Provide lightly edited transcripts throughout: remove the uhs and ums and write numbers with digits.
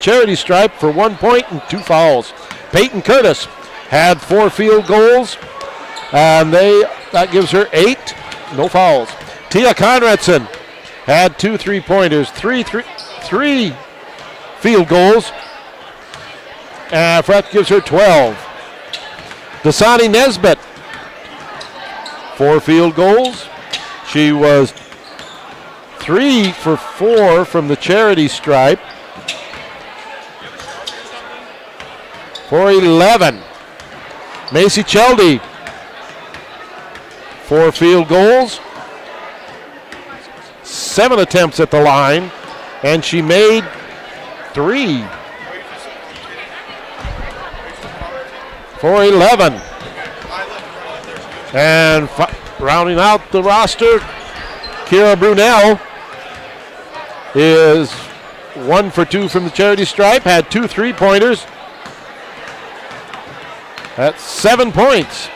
charity stripe for 1 point and 2 fouls. Peyton Curtis had 4 field goals, and that gives her 8, no fouls. Tia Conradson had 2 3-pointers, 3 field goals, and that gives her 12. Dasani Nesbitt, 4 field goals. She was 3 for 4 from the charity stripe for 11. Macy Cheldy, 4 field goals, 7 attempts at the line, and she made 3 for 11. And rounding out the roster, Kira Brunel is 1 for 2 from the charity stripe, had 2 3-pointers. That's 7 points.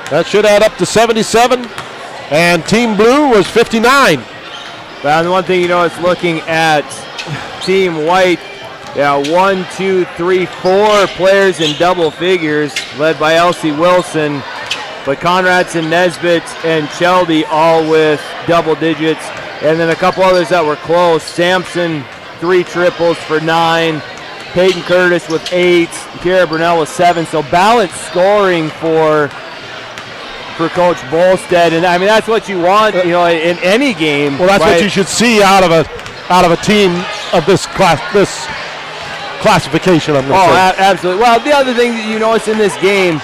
That should add up to 77. And Team Blue was 59. Well, the one thing you know is looking at Team White, 1, 2, 3, 4 players in double figures, led by Elsie Wilson. But Conradson, Nesbitt, and Cheldy all with double digits. And then a couple others that were close. Sampson, 3 triples for 9. Peyton Curtis with 8. Kira Brunel with 7. So balanced scoring for Coach Bolstead, and I mean that's what you want, in any game. Well, that's what you should see out of a team of this classification. Absolutely. Well, the other thing that you notice in this game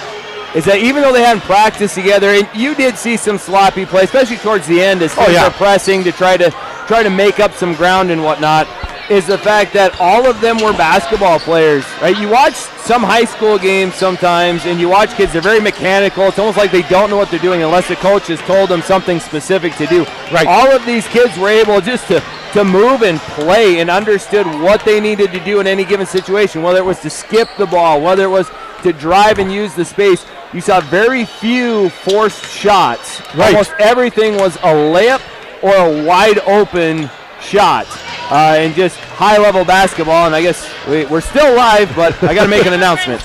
is that even though they hadn't practiced together, and you did see some sloppy play, especially towards the end, as teams are pressing to try to make up some ground and whatnot, is the fact that all of them were basketball players, right? You watch some high school games sometimes, and you watch kids, they're very mechanical. It's almost like they don't know what they're doing unless the coach has told them something specific to do. Right. All of these kids were able just to move and play and understood what they needed to do in any given situation, whether it was to skip the ball, whether it was to drive and use the space. You saw very few forced shots. Right. Almost everything was a layup or a wide open shot. And just high-level basketball, and I guess we're still live, but I got to make an announcement.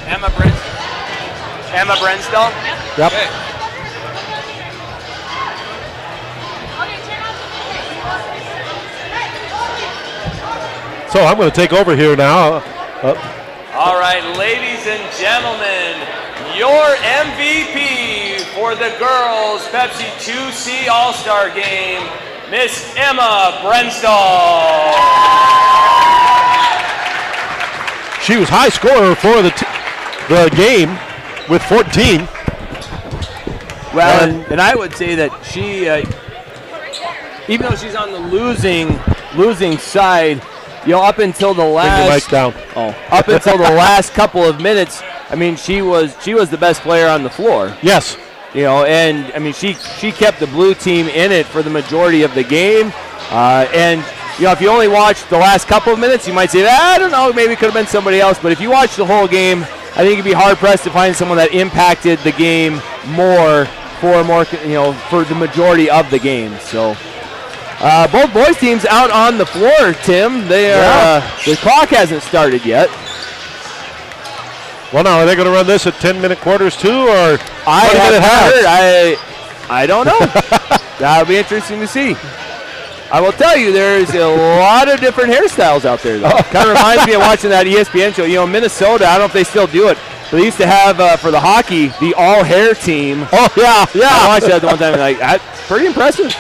Emma Brenstall? Yep. Okay. So I'm going to take over here now. All right, ladies and gentlemen, your MVP for the girls Pepsi 2C All-Star Game, Miss Emma Brenstall. She was high scorer for the game with 14. Well, and I would say that she, even though she's on the losing side, up until the last up until the last couple of minutes, I mean, she was the best player on the floor. Yes. And I mean, she kept the blue team in it for the majority of the game. And if you only watched the last couple of minutes, you might say, I don't know, maybe it could have been somebody else. But if you watch the whole game, I think you'd be hard pressed to find someone that impacted the game more for the majority of the game. So both boys teams out on the floor, Tim. They are the clock hasn't started yet. Well, now, are they going to run this at 10-minute quarters too, or 20-minute halves? I don't know. That'll be interesting to see. I will tell you, there's a lot of different hairstyles out there, though. Kind of reminds me of watching that ESPN show. Minnesota, I don't know if they still do it, but they used to have, for the hockey, the all-hair team. Oh, yeah. I watched that the one time, and that's pretty impressive.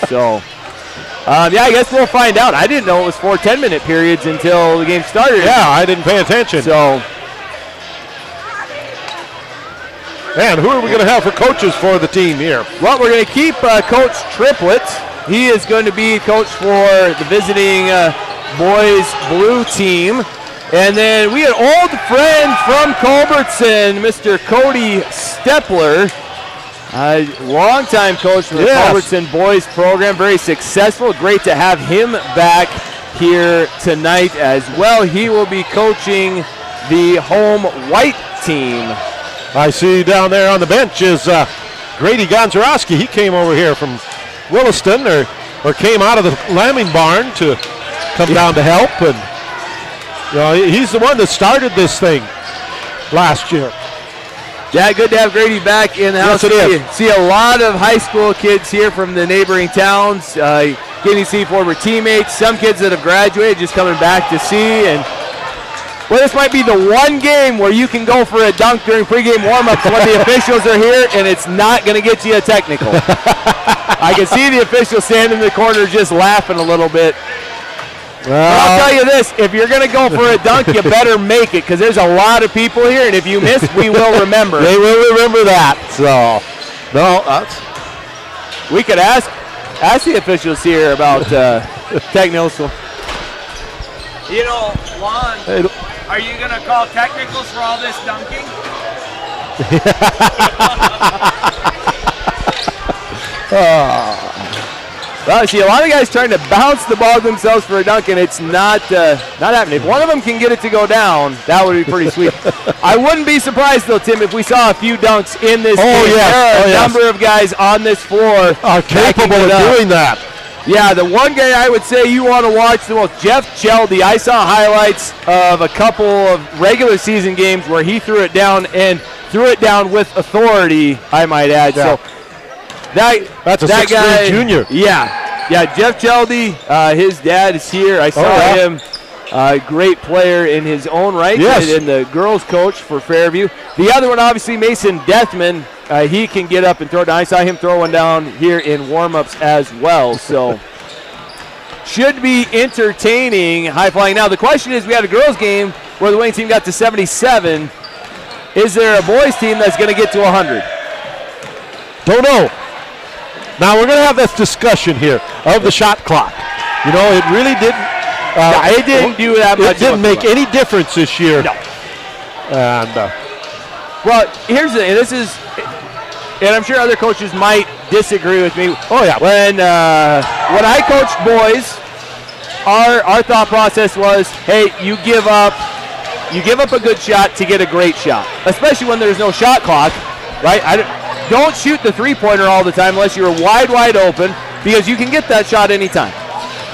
So, I guess we'll find out. I didn't know it was 4 10-minute periods until the game started. Yeah, I didn't pay attention. So, and who are we going to have for coaches for the team here? Well, we're going to keep Coach Triplett. He is going to be coach for the visiting boys blue team. And then we had old friend from Culbertson, Mr. Cody Stepler, longtime coach for the Culbertson boys program, very successful. Great to have him back here tonight as well. He will be coaching the home white team. I see down there on the bench is Grady Gonzarowski. He came over here from Williston or came out of the lambing barn to come down to help. And You know, he's the one that started this thing last year. Yeah, good to have Grady back in the house. Yes, it is. See a lot of high school kids here from the neighboring towns, getting to see former teammates. Some kids that have graduated just coming back to see. And well, this might be the one game where you can go for a dunk during pregame warm-ups when the officials are here, and it's not going to get you a technical. I can see the official standing in the corner just laughing a little bit. But I'll tell you this, if you're going to go for a dunk, you better make it, because there's a lot of people here, and if you miss, we will remember. They will remember that. So, no, we could ask the officials here about technicals. You know, Lon, are you going to call technicals for all this dunking? Well, I see a lot of guys trying to bounce the ball themselves for a dunk, and it's not happening. If one of them can get it to go down, that would be pretty sweet. I wouldn't be surprised, though, Tim, if we saw a few dunks in this game. Yes. There are a number of guys on this floor are capable of doing that. Yeah, the one guy I would say you want to watch the most, Jeff Cheldy. I saw highlights of a couple of regular season games where he threw it down, and threw it down with authority, I might add. Yeah. So that's a that guy, junior. Yeah, Jeff Cheldy, his dad is here. I saw him, great player in his own right, and the girls coach for Fairview. The other one, obviously, Mason Deathman. He can get up and throw it down. I saw him throw one down here in warm-ups as well. So should be entertaining, high-flying. Now, the question is, we had a girls game where the winning team got to 77. Is there a boys team that's going to get to 100? Don't know. Now, we're going to have this discussion here of the shot clock. You know, it really didn't. It didn't do that much. It didn't make any difference this year. No. And well, here's the, and I'm sure other coaches might disagree with me. Oh yeah. When I coached boys, our thought process was, hey, you give up a good shot to get a great shot, especially when there's no shot clock, right? Don't shoot the three-pointer all the time unless you're wide open, because you can get that shot anytime.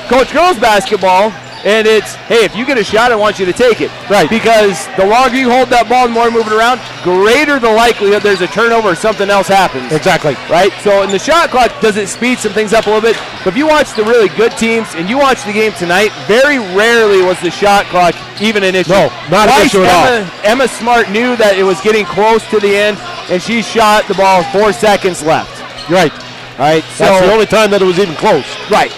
Coach girls basketball, and it's, hey, if you get a shot, I want you to take it. Right. Because the longer you hold that ball, the more moving around, greater the likelihood there's a turnover or something else happens. Exactly. Right? So in the shot clock, does it speed some things up a little bit? But if you watch the really good teams, and you watch the game tonight, very rarely was the shot clock even an issue. No, not an issue at all. Emma Smart knew that it was getting close to the end, and she shot the ball 4 seconds left. Right. All right. So that's the only time that it was even close. Right.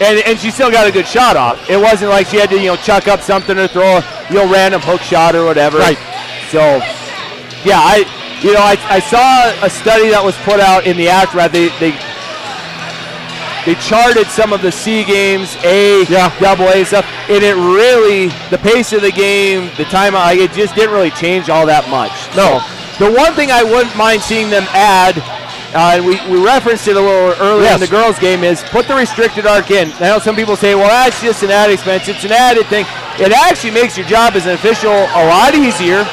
And she still got a good shot off. It wasn't like she had to, chuck up something or throw a random hook shot or whatever. Right. So, yeah, I saw a study that was put out in the aftermath. They charted some of the C games, double A stuff, and it really, the pace of the game, the timeout, it just didn't really change all that much. No. So, the one thing I wouldn't mind seeing them add, and we referenced it a little earlier in the girls' game, is put the restricted arc in. I know some people say, well, that's just an added expense. It's an added thing. It actually makes your job as an official a lot easier.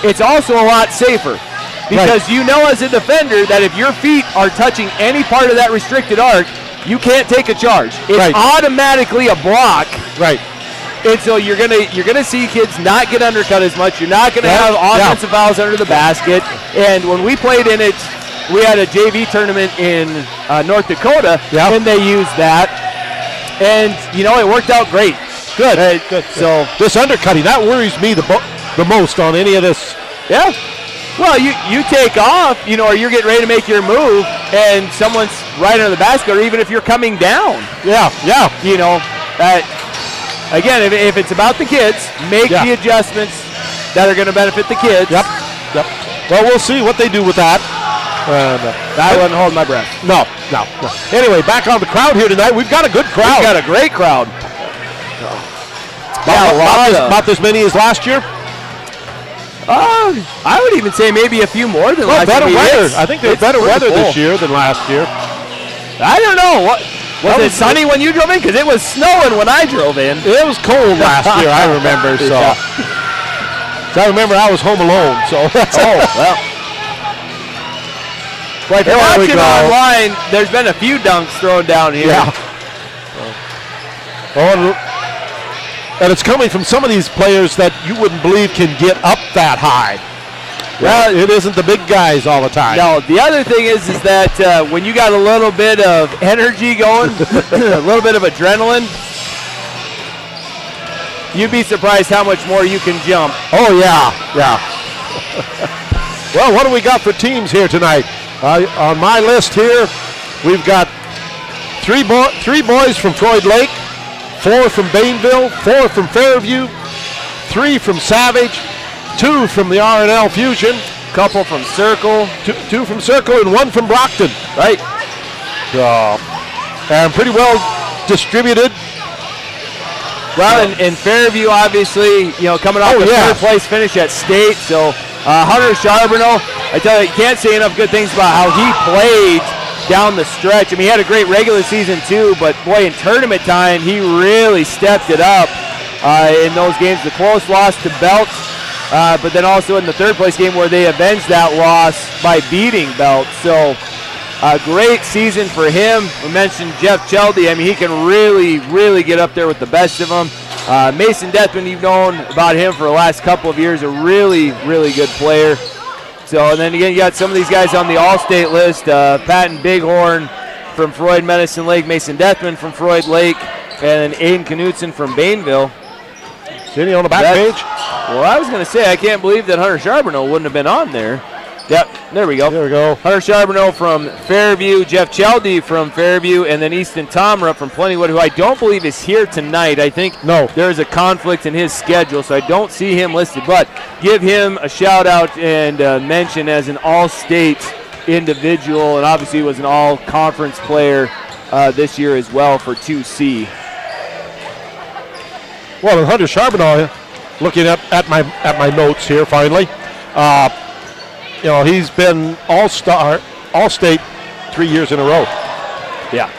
It's also a lot safer. Because you know as a defender that if your feet are touching any part of that restricted arc, you can't take a charge. It's automatically a block. Right. And so you're gonna see kids not get undercut as much. You're not gonna have offensive fouls under the basket. And when we played in it, we had a JV tournament in North Dakota, and they used that. And, it worked out great. Good. Good. So this undercutting, that worries me the most on any of this. Yeah. Well, you take off, or you're getting ready to make your move, and someone's right under the basket, or even if you're coming down. Yeah. Again, if it's about the kids, make the adjustments that are going to benefit the kids. Yep. Well, we'll see what they do with that. I wouldn't hold my breath. No. Anyway, back on the crowd here tonight. We've got a good crowd. We've got a great crowd. About this many as last year? I would even say maybe a few more than last year. Better weather. I think there's better weather this year than last year. I don't know. Was it sunny when you drove in? Because it was snowing when I drove in. It was cold last year, I remember. So I remember I was home alone. So well. Well, if you're watching online, there's been a few dunks thrown down here. Yeah. And it's coming from some of these players that you wouldn't believe can get up that high. Well, it isn't the big guys all the time. No, the other thing is that when you got a little bit of energy going, a little bit of adrenaline, you'd be surprised how much more you can jump. Oh, yeah. Well, what do we got for teams here tonight? On my list here, we've got three boys from Floyd Lake, 4 from Bainville, 4 from Fairview, 3 from Savage, 2 from the R&L Fusion, couple from Circle, 2 from Circle, and 1 from Brockton. Right. And pretty well distributed. Well, in Fairview, obviously, coming off the third place finish at state. So Hunter Charbonneau, I tell you can't say enough good things about how he played down the stretch. I mean, he had a great regular season too, but boy, in tournament time, he really stepped it up in those games. The close loss to Belt, but then also in the third place game where they avenged that loss by beating Belt. So a great season for him. We mentioned Jeff Cheldy. I mean, he can really, really get up there with the best of them. Mason Deathman, you've known about him for the last couple of years, a really, really good player. So, and then again, you got some of these guys on the All-State list. Patton Bighorn from Floyd Medicine Lake, Mason Deathman from Floyd Lake, and then Aiden Knutson from Bainville. Is he on the back page? Well, I was going to say, I can't believe that Hunter Charbonneau wouldn't have been on there. Yep, there we go. There we go. Hunter Charbonneau from Fairview, Jeff Cheldy from Fairview, and then Easton Tomra from Plentywood, who I don't believe is here tonight. I think there's a conflict in his schedule, so I don't see him listed. But give him a shout-out and mention as an all-state individual, and obviously was an all-conference player this year as well for 2C. Well, and Hunter Charbonneau, looking at my notes here finally, he's been all-state 3 years in a row. Yeah.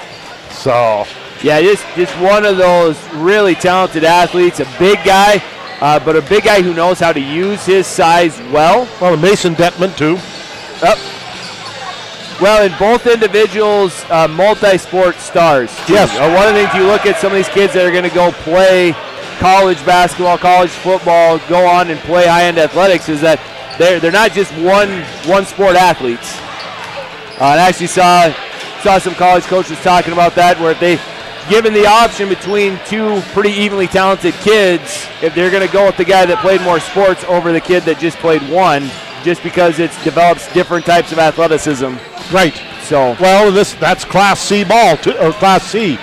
So. Yeah, just one of those really talented athletes, a big guy, but a big guy who knows how to use his size well. Well, Mason Detman, too. Well, in both individuals, multi-sport stars, too. Yes. One of the things you look at some of these kids that are going to go play college basketball, college football, go on and play high-end athletics is that they're not just one sport athletes. I actually saw some college coaches talking about that, where if they given the option between 2 pretty evenly talented kids, if they're going to go with the guy that played more sports over the kid that just played one, just because it develops different types of athleticism. Right. So well, that's Class C ball too, or Class C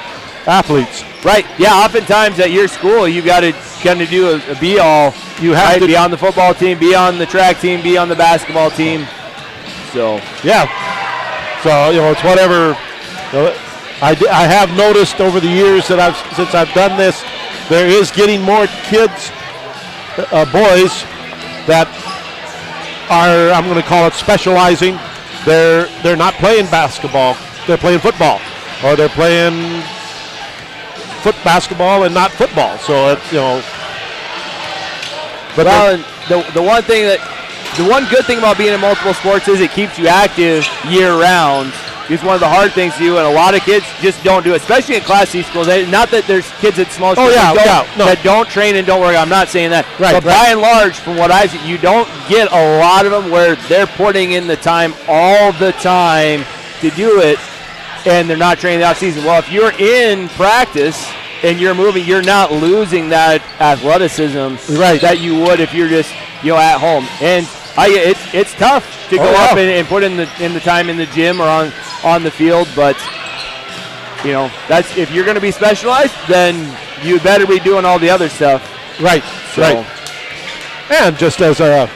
athletes. Right. Yeah. Oftentimes at your school, you got to kind of do a be-all. You have to be on the football team, be on the track team, be on the basketball team. So yeah. So it's whatever. I have noticed over the years that since I've done this, there is getting more kids, boys, that are, I'm going to call it, specializing. They're not playing basketball. They're playing football, or they're playing basketball and not football. So it's But the one good thing about being in multiple sports is it keeps you active year round. It's one of the hard things to do, and a lot of kids just don't do it, especially in Class C schools. Not that there's kids at small schools that don't train and don't work. I'm not saying that. Right, but by and large, from what I've seen, you don't get a lot of them where they're putting in the time all the time to do it, and they're not training the off season. Well, if you're in practice and you're moving, you're not losing that athleticism that you would if you're just at home. And it's tough to go up and put in the time in the gym or on the field, but that's if you're going to be specialized, then you better be doing all the other stuff. Right. So. Right. And just as a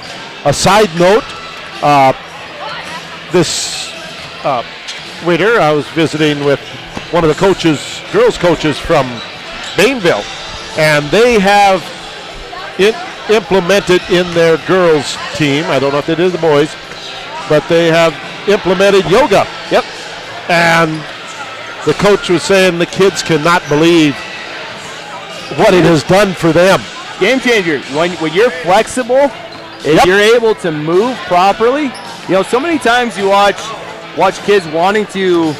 side note, this winter I was visiting with one of the girls coaches from Bainville, and they have implemented in their girls team, I don't know if they did the boys, but they have implemented yoga. Yep. And the coach was saying the kids cannot believe what it has done for them. Game changer. When you're flexible, if you're able to move properly, so many times you watch kids wanting to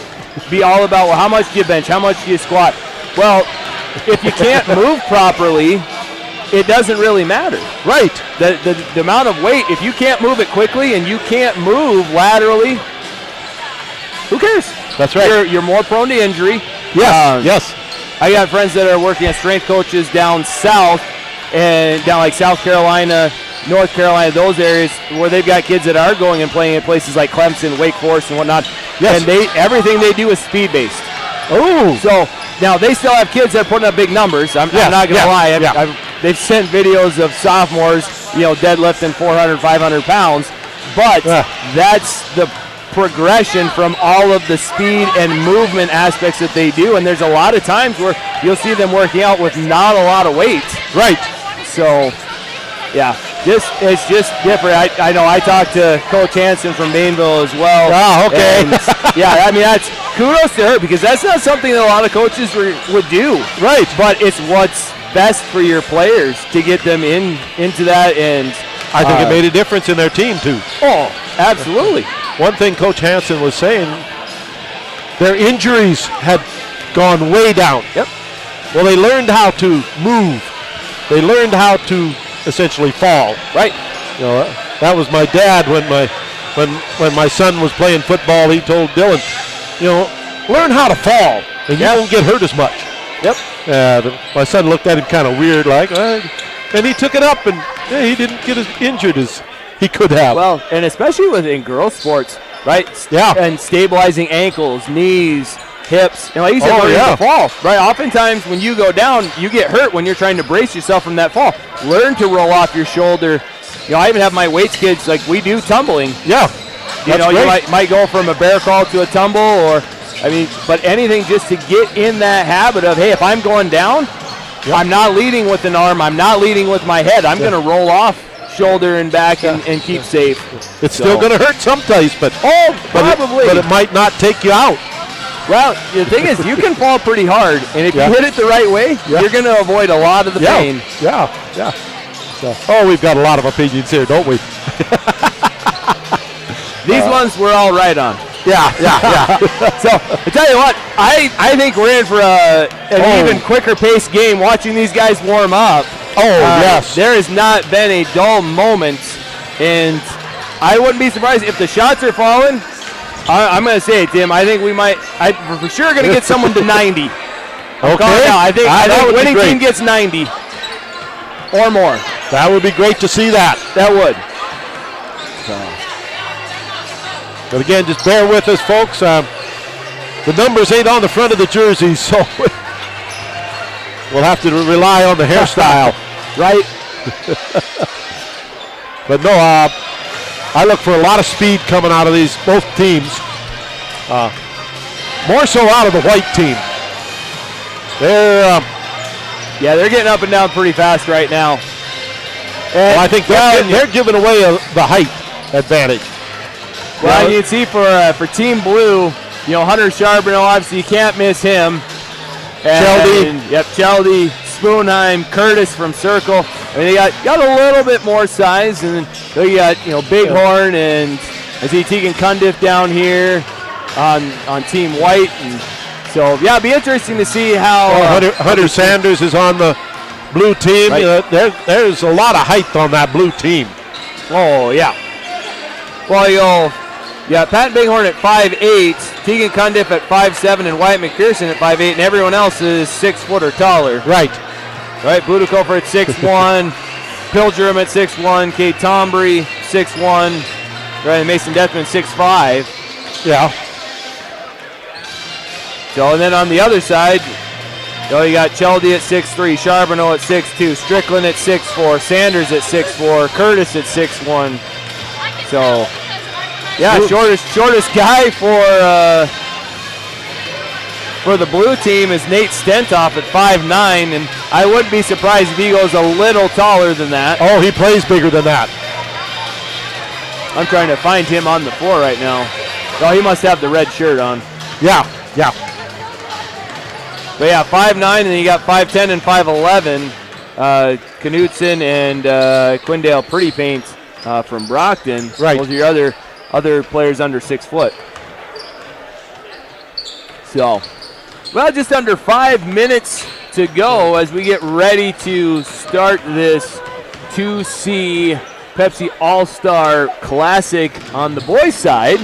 be all about, well, how much do you bench, how much do you squat? Well, if you can't move properly, it doesn't really matter. Right. The amount of weight, if you can't move it quickly and you can't move laterally, who cares? That's right. You're more prone to injury. Yes, yes. I got friends that are working as strength coaches down south and down like South Carolina, North Carolina, those areas where they've got kids that are going and playing in places like Clemson, Wake Forest, and whatnot. Yes. And everything they do is speed-based. Oh. So now they still have kids that are putting up big numbers. I'm not going to lie. They've sent videos of sophomores, deadlifting 400, 500 pounds. But that's the progression from all of the speed and movement aspects that they do. And there's a lot of times where you'll see them working out with not a lot of weight. Right. So, yeah, it's just different. I know I talked to Coach Hansen from Bainville as well. Oh, okay. And, yeah, I mean, that's kudos to her because that's not something that a lot of coaches would do. Right. But it's what's best for your players to get them into that. And I think it made a difference in their team, too. Oh, absolutely. One thing Coach Hansen was saying, their injuries had gone way down. Yep. Well, they learned how to move. They learned how to essentially fall. Right. That was my dad when my son was playing football. He told Dylan, learn how to fall, and you won't get hurt as much. Yep. My son looked at him kind of weird, like, and he took it up, and he didn't get as injured as he could have. Well, and especially in girls sports, right? Yeah. And stabilizing ankles, knees, hips. Like you said, learning to fall, right? Oftentimes when you go down, you get hurt when you're trying to brace yourself from that fall. Learn to roll off your shoulder. I even have my weights kids, like we do tumbling. Yeah. You might go from a bear crawl to a tumble but anything just to get in that habit of, hey, if I'm going down, I'm not leading with an arm, I'm not leading with my head. I'm going to roll off shoulder and back and keep safe. It's still going to hurt sometimes, but probably. But it might not take you out. Well, the thing is, you can fall pretty hard, and if you hit it the right way, you're going to avoid a lot of the pain. Yeah. So, we've got a lot of opinions here, don't we? These ones we're all right on. Yeah. So, I tell you what, I think we're in for an even quicker paced game watching these guys warm up. Yes. There has not been a dull moment, and I wouldn't be surprised if the shots are falling. I'm going to say it, Tim. I think we're for sure going to get someone to 90. Okay. I think winning team gets 90 or more. That would be great to see that. That would. But again, just bear with us, folks. The numbers ain't on the front of the jerseys, so we'll have to rely on the hairstyle. Right? But no, I look for a lot of speed coming out of both teams. More so out of the white team. They're getting up and down pretty fast right now. And I think they're giving away the height advantage. Well, you can see for Team Blue, Hunter Charbonneau, obviously you can't miss him. Chelde, Spoonheim, Curtis from Circle. They got a little bit more size, and then you got Bighorn and I see Tegan Cundiff down here on Team White, and so it'd be interesting to see how Hunter Sanders is on the blue team. Right. There's a lot of height on that blue team. Oh yeah. Well, Pat Bighorn at 5'8", Tegan Cundiff at 5'7", and Wyatt McPherson at 5'8", and everyone else is 6 foot or taller. Right. Budokofer at 6'1", Pilgerim at 6'1", Kate Tombury 6'1", right, and Mason Deathman 6'5". Yeah. So, and then on the other side, you got Chelde at 6'3", Charbonneau at 6'2", Strickland at 6'4", Sanders at 6'4", Curtis at 6'1". So, shortest guy for the blue team is Nate Stentoff at 5'9", and I wouldn't be surprised if he goes a little taller than that. Oh, he plays bigger than that. I'm trying to find him on the floor right now. Oh, he must have the red shirt on. Yeah. But 5'9", and then you got 5'10" and 5'11". Knutson and Quindale Pretty Paint from Brockton. Right. Those are your other players under 6 foot. So, just under 5 minutes to go as we get ready to start this 2C Pepsi All-Star Classic on the boys' side.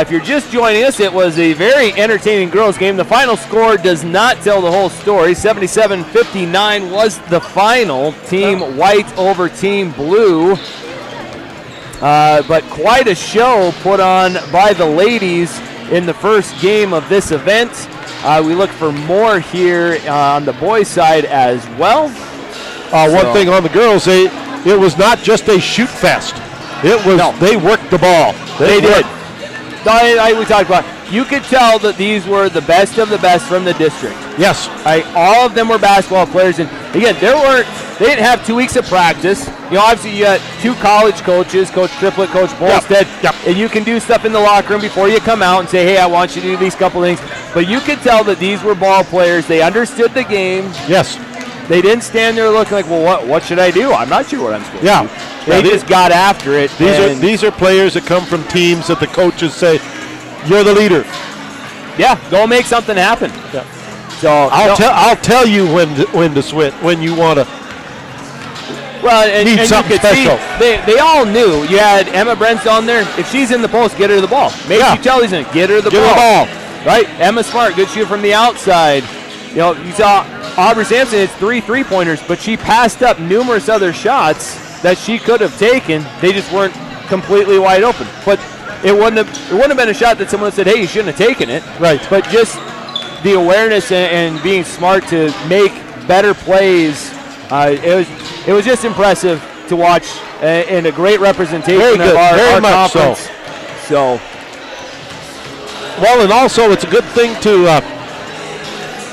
If you're just joining us, it was a very entertaining girls' game. The final score does not tell the whole story. 77-59 was the final. Team white over team blue. But quite a show put on by the ladies in the first game of this event. We look for more here on the boys' side as well. One thing on the girls, it was not just a shoot fest. It was They worked the ball. They did. We talked about. You could tell that these were the best of the best from the district. Yes. All of them were basketball players, and again, they didn't have 2 weeks of practice. Obviously you got 2 college coaches, Coach Triplett, Coach Bolstead, and you can do stuff in the locker room before you come out and say, hey, I want you to do these couple things. But you could tell that these were ball players. They understood the game. Yes. They didn't stand there looking like, well, what should I do? I'm not sure what I'm supposed to do. They just got after it. These are players that come from teams that the coaches say, you're the leader. Yeah, go make something happen. Yeah. So I'll tell you when to switch, when you want to. Well, and something you could special. See, they all knew. You had Emma Brent's on there. If she's in the post, get her the ball. Maybe Kelly's in it. Get her the ball. Right? Emma Smart, good shooter from the outside. You saw Aubrey Sampson hits 3 3-pointers, but she passed up numerous other shots that she could have taken. They just weren't completely wide open. But it wouldn't have been a shot that someone said, hey, you shouldn't have taken it. Right. But just the awareness and being smart to make better plays, it was just impressive to watch and a great representation of our conference. So. Well, and also it's a good thing to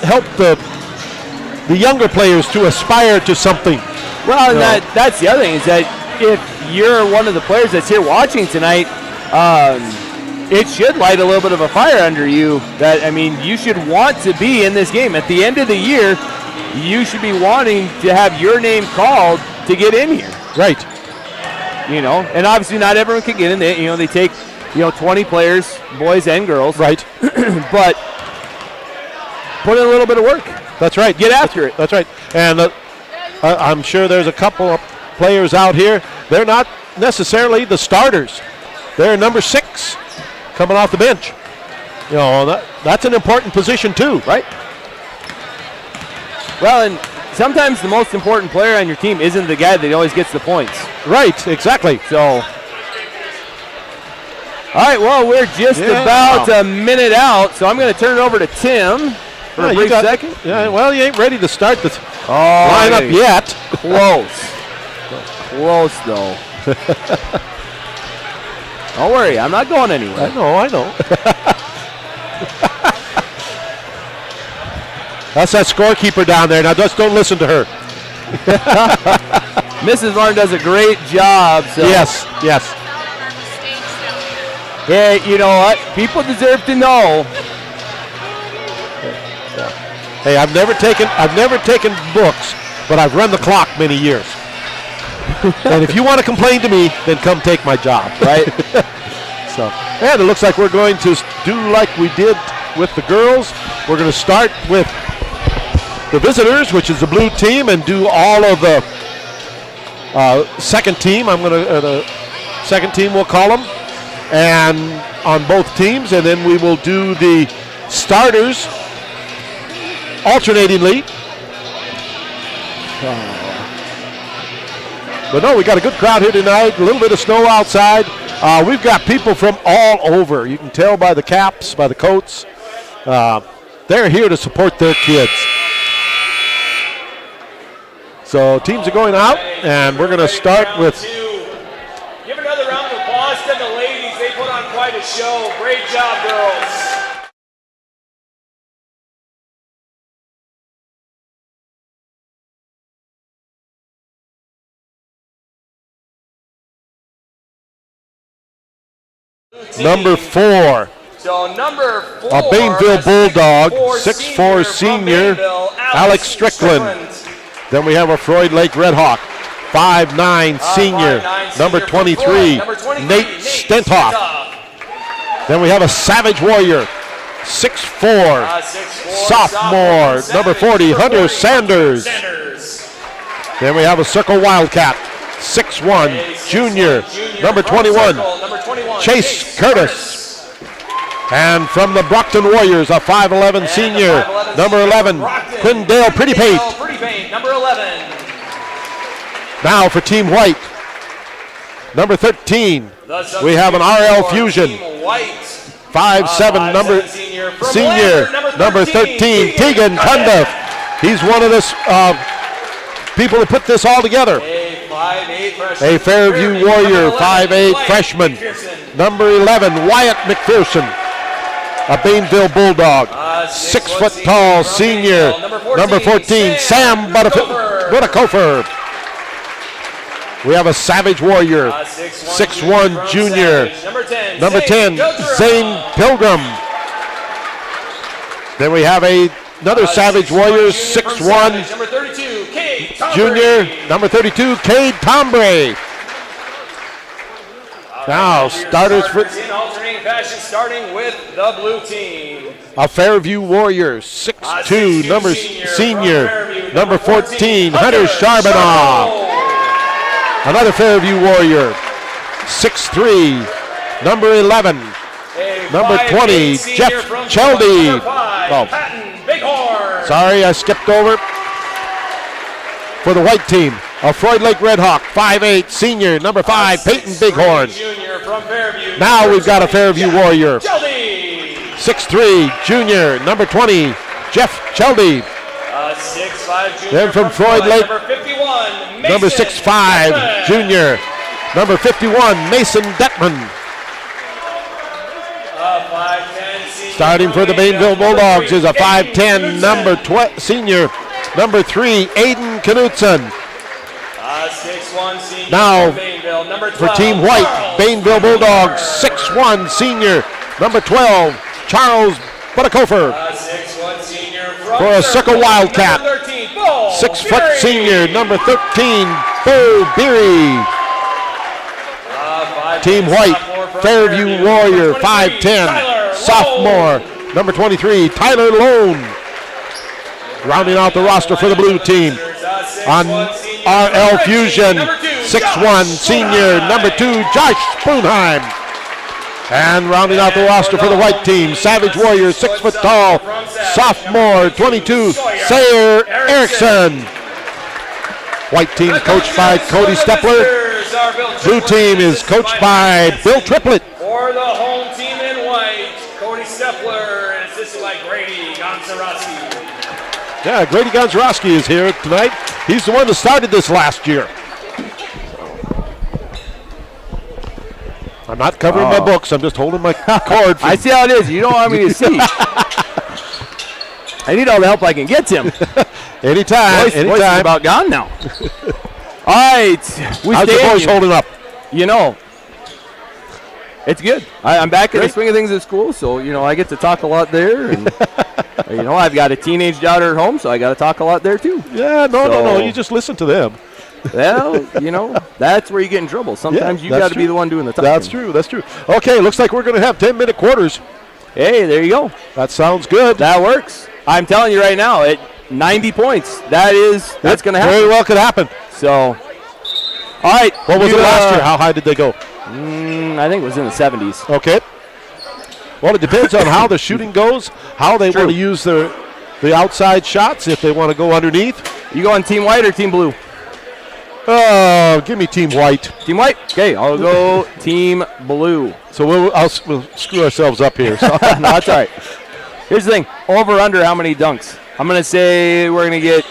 help the younger players to aspire to something. Well, and that's the other thing is that if you're one of the players that's here watching tonight, it should light a little bit of a fire under you. You should want to be in this game. At the end of the year, you should be wanting to have your name called to get in here. Right. And obviously not everyone can get in there. They take 20 players, boys and girls. Right. But put in a little bit of work. That's right. Get after it. That's right. And I'm sure there's a couple of players out here. They're not necessarily the starters. They're number 6 coming off the bench. That's an important position too, right? Well, and sometimes the most important player on your team isn't the guy that always gets the points. Right, exactly. So, all right, well, we're just about a minute out, so I'm going to turn it over to Tim for a brief second. Yeah, well, you ain't ready to start the lineup yet. Close, though. Don't worry, I'm not going anywhere. I know. That's that scorekeeper down there. Now just don't listen to her. Mrs. Martin does a great job. So. Yes. Yeah, you know what? People deserve to know. Hey, I've never taken books, but I've run the clock many years. And if you want to complain to me, then come take my job, right? And it looks like we're going to do like we did with the girls. We're going to start with the visitors, which is the blue team, and do all of the second team. The second team we'll call them, and on both teams, and then we will do the starters alternatingly. But no, we got a good crowd here tonight. A little bit of snow outside. We've got people from all over. You can tell by the caps, by the coats. They're here to support their kids. So teams are going out, and we're going to start with. Give another round of applause to the ladies. They put on quite a show. Great job, girls. Number 4. So number 4. A Bainville Bulldog, 6'4" senior, Alex Strickland. Then we have a Floyd Lake Redhawk, 5'9" senior, number 23, Nate Stentoff. Then we have a Savage Warrior, 6'4", 6'4", sophomore, number 40, Hunter Sanders. Then we have a circle Wildcat, 6'1", junior, number 21, Chase Curtis. And from the Brockton Warriors, a 5'11", senior, number 11, Quindale Pretty Paint. Number 11. Now for Team White, number 13, we have an RL Fusion, 5'7", number senior, number 13, Tegan Cundiff. He's one of the people who put this all together. A Fairview Warrior, 5'8", freshman, number 11, Wyatt McPherson. A Bainville Bulldog, 6 foot tall senior, number 14, Sam Buttakofer. We have a Savage Warrior, 6'1", junior, number 10, Zane Pilgrim. Then we have another Savage Warrior, 6'1", junior, number 32, Cade Tombray. Now, starters for alternating fashion, starting with the blue team. A Fairview Warrior, 6'2", number senior, number 14, Hunter Charbonneau. Another Fairview Warrior, 6'3", number 11, number 20, Jeff Cheldy. Oh, sorry, I skipped over. For the white team, a Floyd Lake Redhawk, 5'8", senior, number 5, Peyton Bighorn. Now we've got a Fairview Warrior, 6'3", junior, number 20, Jeff Cheldy. 6'5", junior. Then from Floyd Lake, number 6'5", junior, number 51, Mason Detman. Starting for the Bainville Bulldogs is a 5'10", number senior, number 3, Aiden Knutson. 6'1", senior. Now number 12, for Team White, Bainville Bulldogs, 6'1", senior, number 12, Charles Buttakofer. 6'1", senior. For a Circle Wildcat, 6 foot senior, number 13, Bo Beery. Team White, Fairview Warrior, 5'10", sophomore, number 23, Tyler Lone. Rounding out the roster for the blue team. On RL Fusion, 6'1", senior, number 2, Josh Spoonheim. And rounding out the roster for the white team, Savage Warrior, 6 foot tall, sophomore, 22, Sayer Erickson. White team coached by Cody Stepler. Blue team is coached by Bill Triplett. For the home team in white, Cody Stepler and assisted by Grady Gonzarowski. Yeah, Grady Gonzarowski is here tonight. He's the one that started this last year. I'm not covering my books. I'm just holding my cord. I see how it is. You don't want me to see. I need all the help I can get, Tim. Anytime. Voice is about gone now. All right. How's the voice holding up? You know, it's good. I'm back in the swing of things at school, so, I get to talk a lot there. And, I've got a teenage daughter at home, so I got to talk a lot there, too. Yeah, no. You just listen to them. Well, that's where you get in trouble. Sometimes you got to be the one doing the talking. That's true. Okay, looks like we're going to have 10-minute quarters. Hey, there you go. That sounds good. That works. I'm telling you right now, at 90 points, that's going to happen. Very well could happen. So, all right. What was it last year? How high did they go? I think it was in the 70s. Okay. Well, it depends on how the shooting goes, how they want to use the outside shots, if they want to go underneath. You go on Team White or Team Blue? Oh, give me Team White. Team White? Okay, I'll go Team Blue. So we'll screw ourselves up here. So. No, that's all right. Here's the thing. Over, under, how many dunks? I'm going to say we're going to get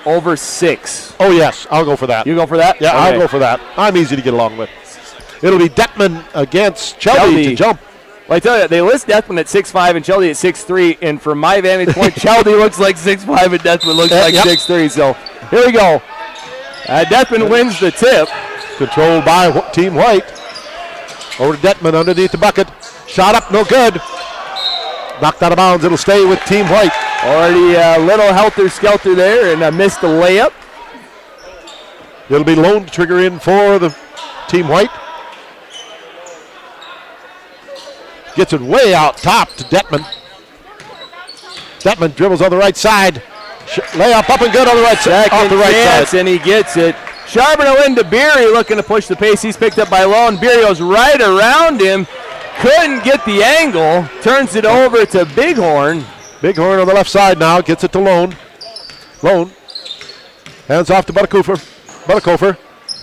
over 6. Oh, yes. I'll go for that. You go for that? Yeah, okay. I'll go for that. I'm easy to get along with. It'll be Detman against Cheldy to jump. Well, I tell you, they list Detman at 6'5" and Cheldy at 6'3", and from my vantage point, Cheldy looks like 6'5" and Detman looks like 6'3". So here we go. Detman wins the tip. Controlled by Team White. Over to Detman underneath the bucket. Shot up, no good. Knocked out of bounds. It'll stay with Team White. Already a little helter-skelter there, and missed the layup. It'll be Lone to trigger in for the Team White. Gets it way out top to Detman. Detman dribbles on the right side. Layup up and good on the right side. Off the right chance, side. and he gets it. Charbonneau into Beery, looking to push the pace. He's picked up by Lone. Beery goes right around him. Couldn't get the angle. Turns it over to Bighorn. Bighorn on the left side now. Gets it to Lone. Lone. Hands off to Butterkofer.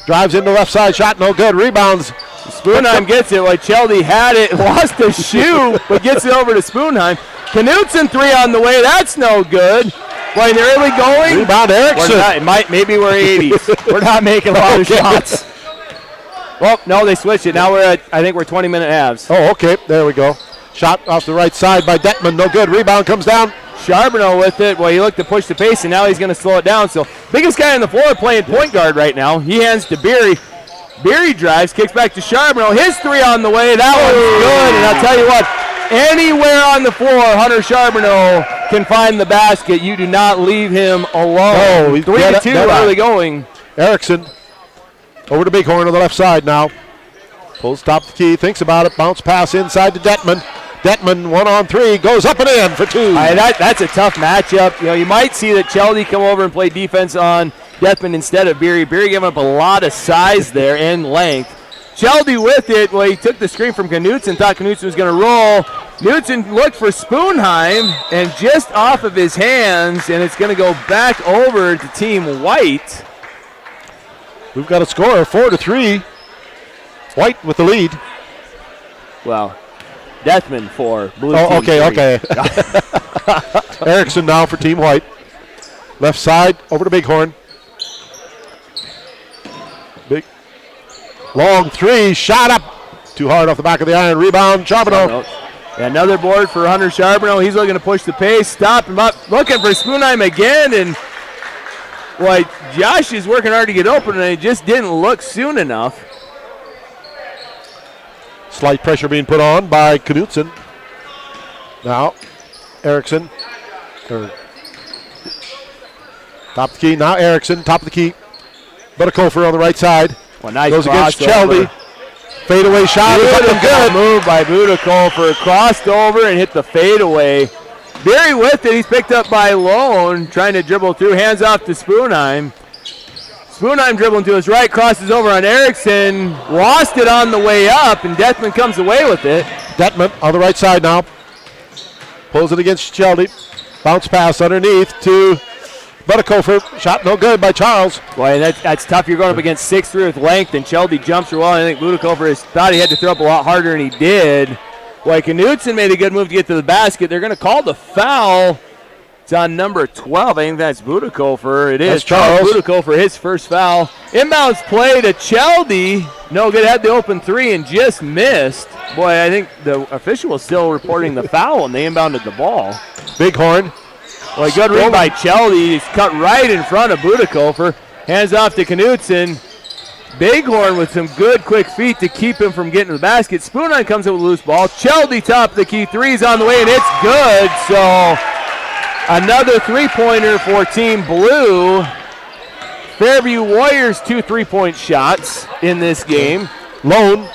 Drives into the left side. Shot no good. Rebounds. Spoonheim gets it. Like Chelsea had it. Lost a shoe, but gets it over to Spoonheim. Knutson 3 on the way. That's no good. Boy, they're really going. Rebound Erickson. Maybe we're 80s. We're not making a lot of shots. Well, no, they switched it. Now I think we're 20-minute halves. Oh, okay. There we go. Shot off the right side by Detman. No good. Rebound comes down. Charbonneau with it. Well, he looked to push the pace, and now he's going to slow it down. So, biggest guy on the floor playing point guard right now. He hands to Beery. Beery drives, kicks back to Charbonneau. His 3 on the way. That one's good. And I'll tell you what, anywhere on the floor, Hunter Charbonneau can find the basket. You do not leave him alone. Oh, 3-2 early going. Erickson over to Bighorn on the left side now. Pulls top of the key, thinks about it. Bounce pass inside to Detman. Detman 1-on-3, goes up and in for 2. That's a tough matchup. You know, you might see that Chelsea come over and play defense on Detman instead of Beery. Beery giving up a lot of size there and length. Chelsea with it. Well, he took the screen from Knutson, thought Knutson was going to roll. Knutson looked for Spoonheim, and just off of his hands, and it's going to go back over to Team White. We've got a score of 4-3. White with the lead. Well, Detman for Blue Team. Okay. Erickson now for Team White. Left side over to Bighorn. Big long 3, shot up. Too hard off the back of the iron. Rebound, Charbonneau. Another board for Hunter Charbonneau. He's looking to push the pace, stop him up, looking for Spoonheim again, and boy, Josh is working hard to get open, and he just didn't look soon enough. Slight pressure being put on by Knutson. Now, Erickson. Top of the key, now Erickson, top of the key. Butterkofer on the right side. Well, nice goes against Chelsea. Fadeaway shot. Good move by Butterkofer. Crossed over and hit the fadeaway. Beery with it. He's picked up by Lone, trying to dribble through. Hands off to Spoonheim. Spoonheim dribbling to his right, crosses over on Erickson. Lost it on the way up, and Detman comes away with it. Detman on the right side now. Pulls it against Chelsea. Bounce pass underneath to Butterkofer. Shot no good by Charles. Boy, that's tough. You're going up against 6'3" with length, and Chelsea jumps her well. I think Butterkofer thought he had to throw up a lot harder, and he did. Boy, Knutson made a good move to get to the basket. They're going to call the foul. It's on number 12. I think that's Butterkofer. It is that's Charles Butterkofer, his first foul. Inbounds play to Chelsea. No good. Had the open 3 and just missed. Boy, I think the official was still reporting the foul, and they inbounded the ball. Bighorn. Boy, good read by Chelsea. He's cut right in front of Butterkofer. Hands off to Knutson. Bighorn with some good quick feet to keep him from getting to the basket. Spoonheim comes up with a loose ball. Chelsea top of the key. 3's on the way, and it's good. So another three-pointer for Team Blue. Fairview Warriors 2 3-point shots in this game. Lone,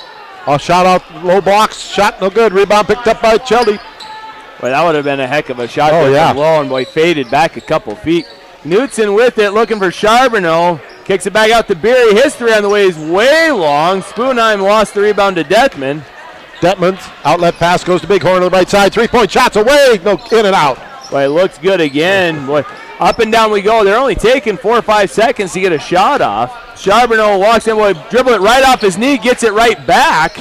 a shot out, low box, shot no good. Rebound picked up by Chelsea. Well, that would have been a heck of a shot. Oh, yeah. Lone, boy, faded back a couple feet. Knutson with it, looking for Charbonneau. Kicks it back out to Beery. His 3 on the way is way long. Spoonheim lost the rebound to Detman. Detman's outlet pass goes to Bighorn on the right side. 3-point shots away, no, in and out. Boy, it looks good again. Boy, up and down we go. They're only taking 4 or 5 seconds to get a shot off. Charbonneau walks in, boy, dribble it right off his knee, gets it right back.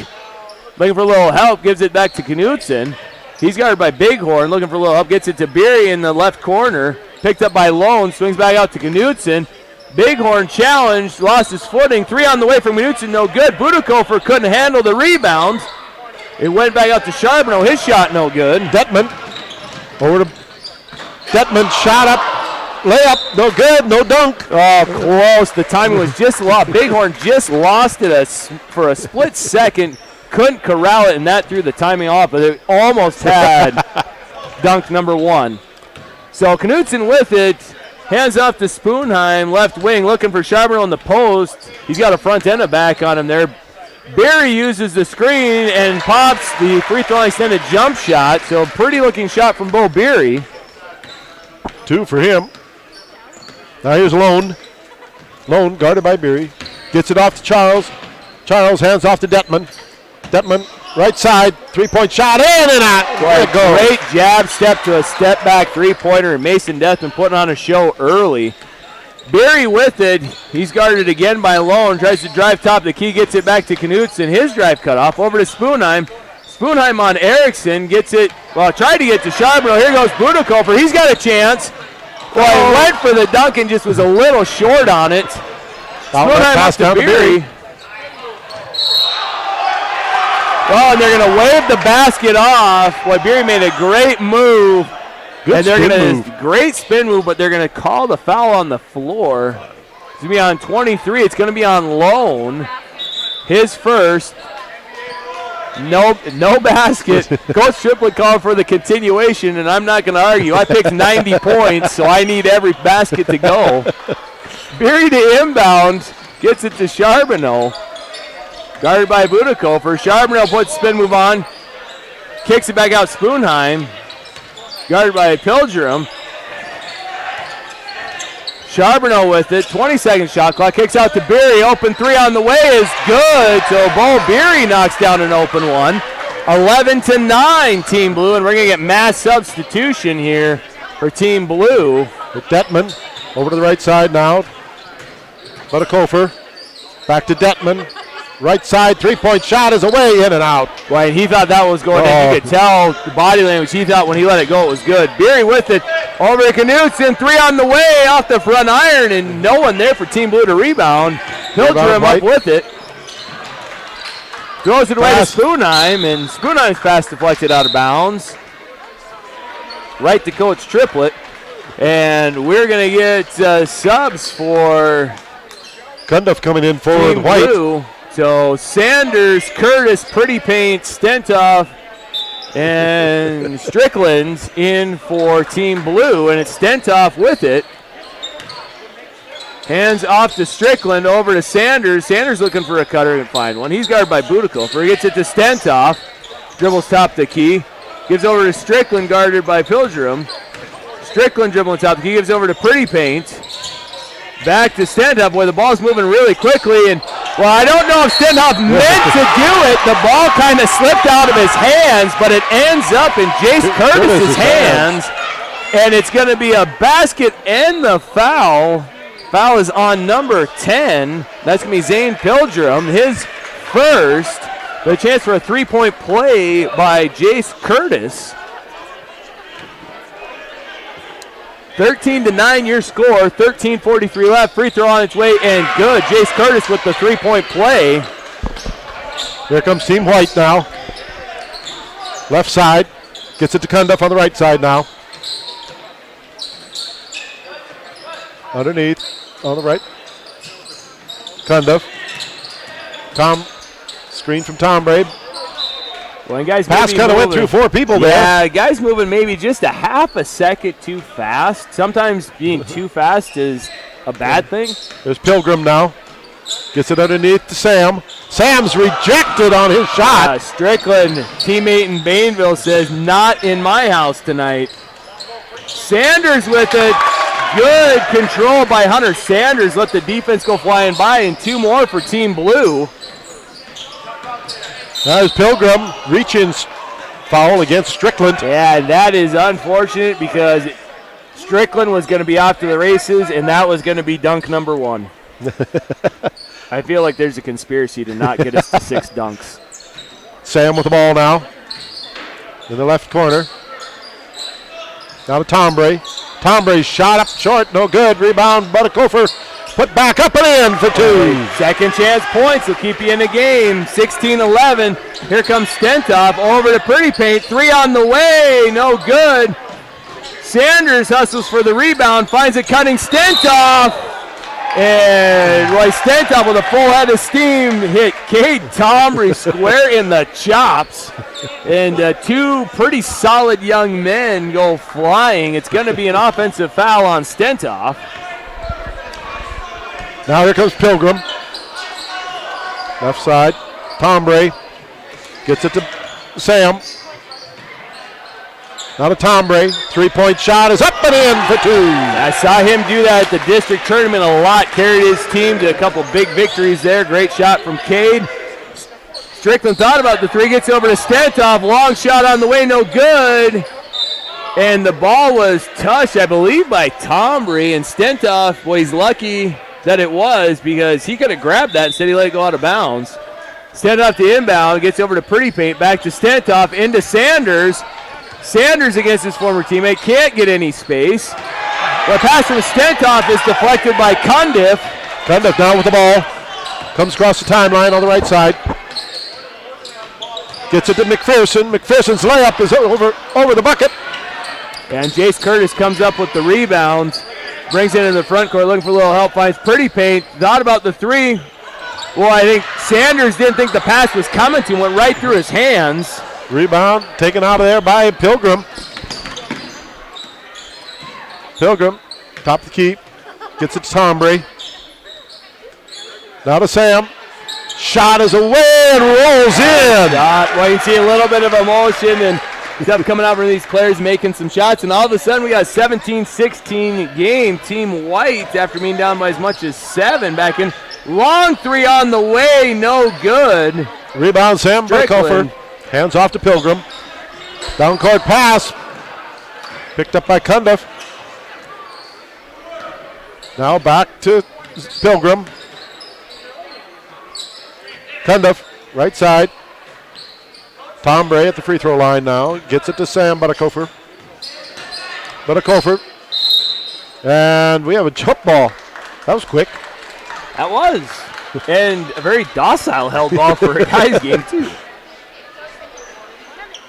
Looking for a little help, gives it back to Knutson. He's guarded by Bighorn, looking for a little help, gets it to Beery in the left corner. Picked up by Lone, swings back out to Knutson. Bighorn challenged, lost his footing. 3 on the way from Knutson, no good. Butterkofer couldn't handle the rebound. It went back out to Charbonneau, his shot no good. Detman, over to Detman, shot up, layup, no good, no dunk. Oh, close. The timing was just off. Bighorn just lost it for a split second. Couldn't corral it, and that threw the timing off, but it almost had dunk number 1. So Knutson with it. Hands off to Spoonheim, left wing, looking for Charbonneau on the post. He's got a front and a back on him there. Beery uses the screen and pops the free throw line extended jump shot. So pretty looking shot from Bo Beery. 2 for him. Now here's Lone. Lone guarded by Beery. Gets it off to Charles. Charles hands off to Detman. Detman, right side, 3-point shot, in and out. Great jab step to a step back three-pointer, and Mason Detman putting on a show early. Beery with it. He's guarded again by Lone. Tries to drive top. The key gets it back to Knutson. His drive cut off. Over to Spoonheim. Spoonheim on Erickson. Gets it. Well, tried to get to Charbonneau. Here goes Budakofer. He's got a chance. Well, he went for the dunk and just was a little short on it. Spoonheim up to Beery. Well, and they're going to wave the basket off. Boy, Beery made a great move. Good Great spin move, but they're going to call the foul on the floor. It's going to be on 23. It's going to be on Lone. His first. No basket. Coach Triplett called for the continuation, and I'm not going to argue. I picked 90 points, so I need every basket to go. Beery to inbound. Gets it to Charbonneau. Guarded by Budakofer. Charbonneau puts spin move on. Kicks it back out Spoonheim. Guarded by Pilgrim. Charbonneau with it. 20-second shot clock. Kicks out to Beery. Open three on the way is good. So Bo Beery knocks down an open one. 11-9 Team Blue. And we're going to get mass substitution here for Team Blue. With Detman over to the right side now. Budakofer. Back to Detman. Right side, 3-point shot is away, in and out. Right, he thought that was going in. You could tell the body language. He thought when he let it go, it was good. Beery with it. Over to Knutson. 3 on the way off the front iron, and no one there for Team Blue to rebound. Pilgrim up with it. Throws it away to Spoonheim, and Spoonheim's pass deflected out of bounds. Right to Coach Triplett. And we're going to get subs for Cundiff coming in for Team White. Blue. So Sanders, Curtis, Pretty Paint, Stentoff, and Strickland in for Team Blue, and it's Stentoff with it. Hands off to Strickland, over to Sanders. Sanders looking for a cutter and find one. He's guarded by Budakofer. He gets it to Stentoff. Dribbles top the key. Gives over to Strickland, guarded by Pilgrim. Strickland dribbling top the key. Gives over to Pretty Paint. Back to Stentoff, where the ball's moving really quickly, and well, I don't know if Stentoff meant to do it. The ball kind of slipped out of his hands, but it ends up in Jace Curtis's hands, and it's going to be a basket and the foul. Foul is on number 10. That's going to be Zane Pilgrim, his first. The chance for a three-point play by Jace Curtis. 13-9 your score, 13:43 left. Free throw on its way and good. Jace Curtis with the three-point play. Here comes Team White now. Left side. Gets it to Cundiff on the right side now. Underneath. On the right. Cundiff. Tom. Screen from Tom Braid. Well, and guys, pass kind of went through 4 people there. Yeah, guys moving maybe just a half a second too fast. Sometimes being too fast is a bad thing. There's Pilgrim now. Gets it underneath to Sam. Sam's rejected on his shot. Strickland, teammate in Bainville, says, not in my house tonight. Sanders with it. Good control by Hunter Sanders. Let the defense go flying by, and 2 more for Team Blue. There's Pilgrim, reach-in foul against Strickland. Yeah, that is unfortunate because Strickland was going to be off to the races, and that was going to be dunk number 1. I feel like there's a conspiracy to not get us to 6 dunks. Sam with the ball now in the left corner. Now to Tombray. Tombray's shot up short, no good. Rebound, Budakofer. Put back up and in for 2. Second chance points will keep you in the game. 16-11. Here comes Stentoff over to Pretty Paint. 3 on the way. No good. Sanders hustles for the rebound. Finds it cutting Stentoff. And Roy Stentoff with a full head of steam hit Cade Tombray square in the chops. And 2 pretty solid young men go flying. It's going to be an offensive foul on Stentoff. Now here comes Pilgrim. Left side. Tombray gets it to Sam. Now to Tombre. 3-point shot is up and in for 2. I saw him do that at the district tournament a lot. Carried his team to a couple big victories there. Great shot from Cade. Strickland thought about the 3, gets over to Stentoff. Long shot on the way, no good. And the ball was touched, I believe, by Tombre. And Stentoff, boy, he's lucky that it was because he could have grabbed that. Instead, he let it go out of bounds. Stentoff to inbound, gets over to Pretty Paint, back to Stentoff, into Sanders. Sanders against his former teammate, can't get any space. The pass from Stentoff is deflected by Cundiff. Cundiff down with the ball. Comes across the timeline on the right side. Gets it to McPherson. McPherson's layup is over the bucket. And Jace Curtis comes up with the rebound. Brings it in the front court, looking for a little help. Finds Pretty Paint. Thought about the 3. Well, I think Sanders didn't think the pass was coming to him. Went right through his hands. Rebound taken out of there by Pilgrim. Pilgrim, top of the key. Gets it to Tombre. Now to Sam. Shot is away and rolls in. Well, you see a little bit of emotion and stuff coming out from these players making some shots. And all of a sudden we got a 17-16 game. Team White, after being down by as much as 7 back in. Long 3 on the way, no good. Rebound Sam Strickland. Hands off to Pilgrim. Down court pass. Picked up by Cundiff. Now back to Pilgrim. Cundiff, right side. Tombre at the free throw line now. Gets it to Sam Buttakofer. And we have a jump ball. That was quick. That was. And a very docile held ball for a guy's game, too.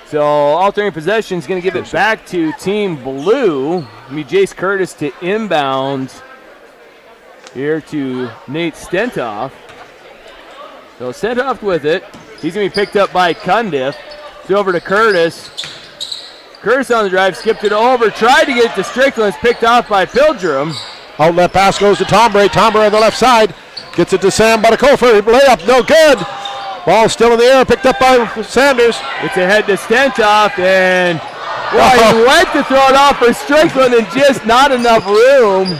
So alternating possession is going to give it back to Team Blue. Jace Curtis to inbound here to Nate Stentoff. So Stentoff with it. He's going to be picked up by Cundiff. It's over to Curtis. Curtis on the drive, skipped it over, tried to get it to Strickland. It's picked off by Pilgrim. Outlet pass goes to Tombre. Tombre on the left side. Gets it to Sam Buttakofer. Layup, no good. Ball still in the air, picked up by Sanders. It's ahead to Stentoff, and he went to throw it off for Strickland and just not enough room.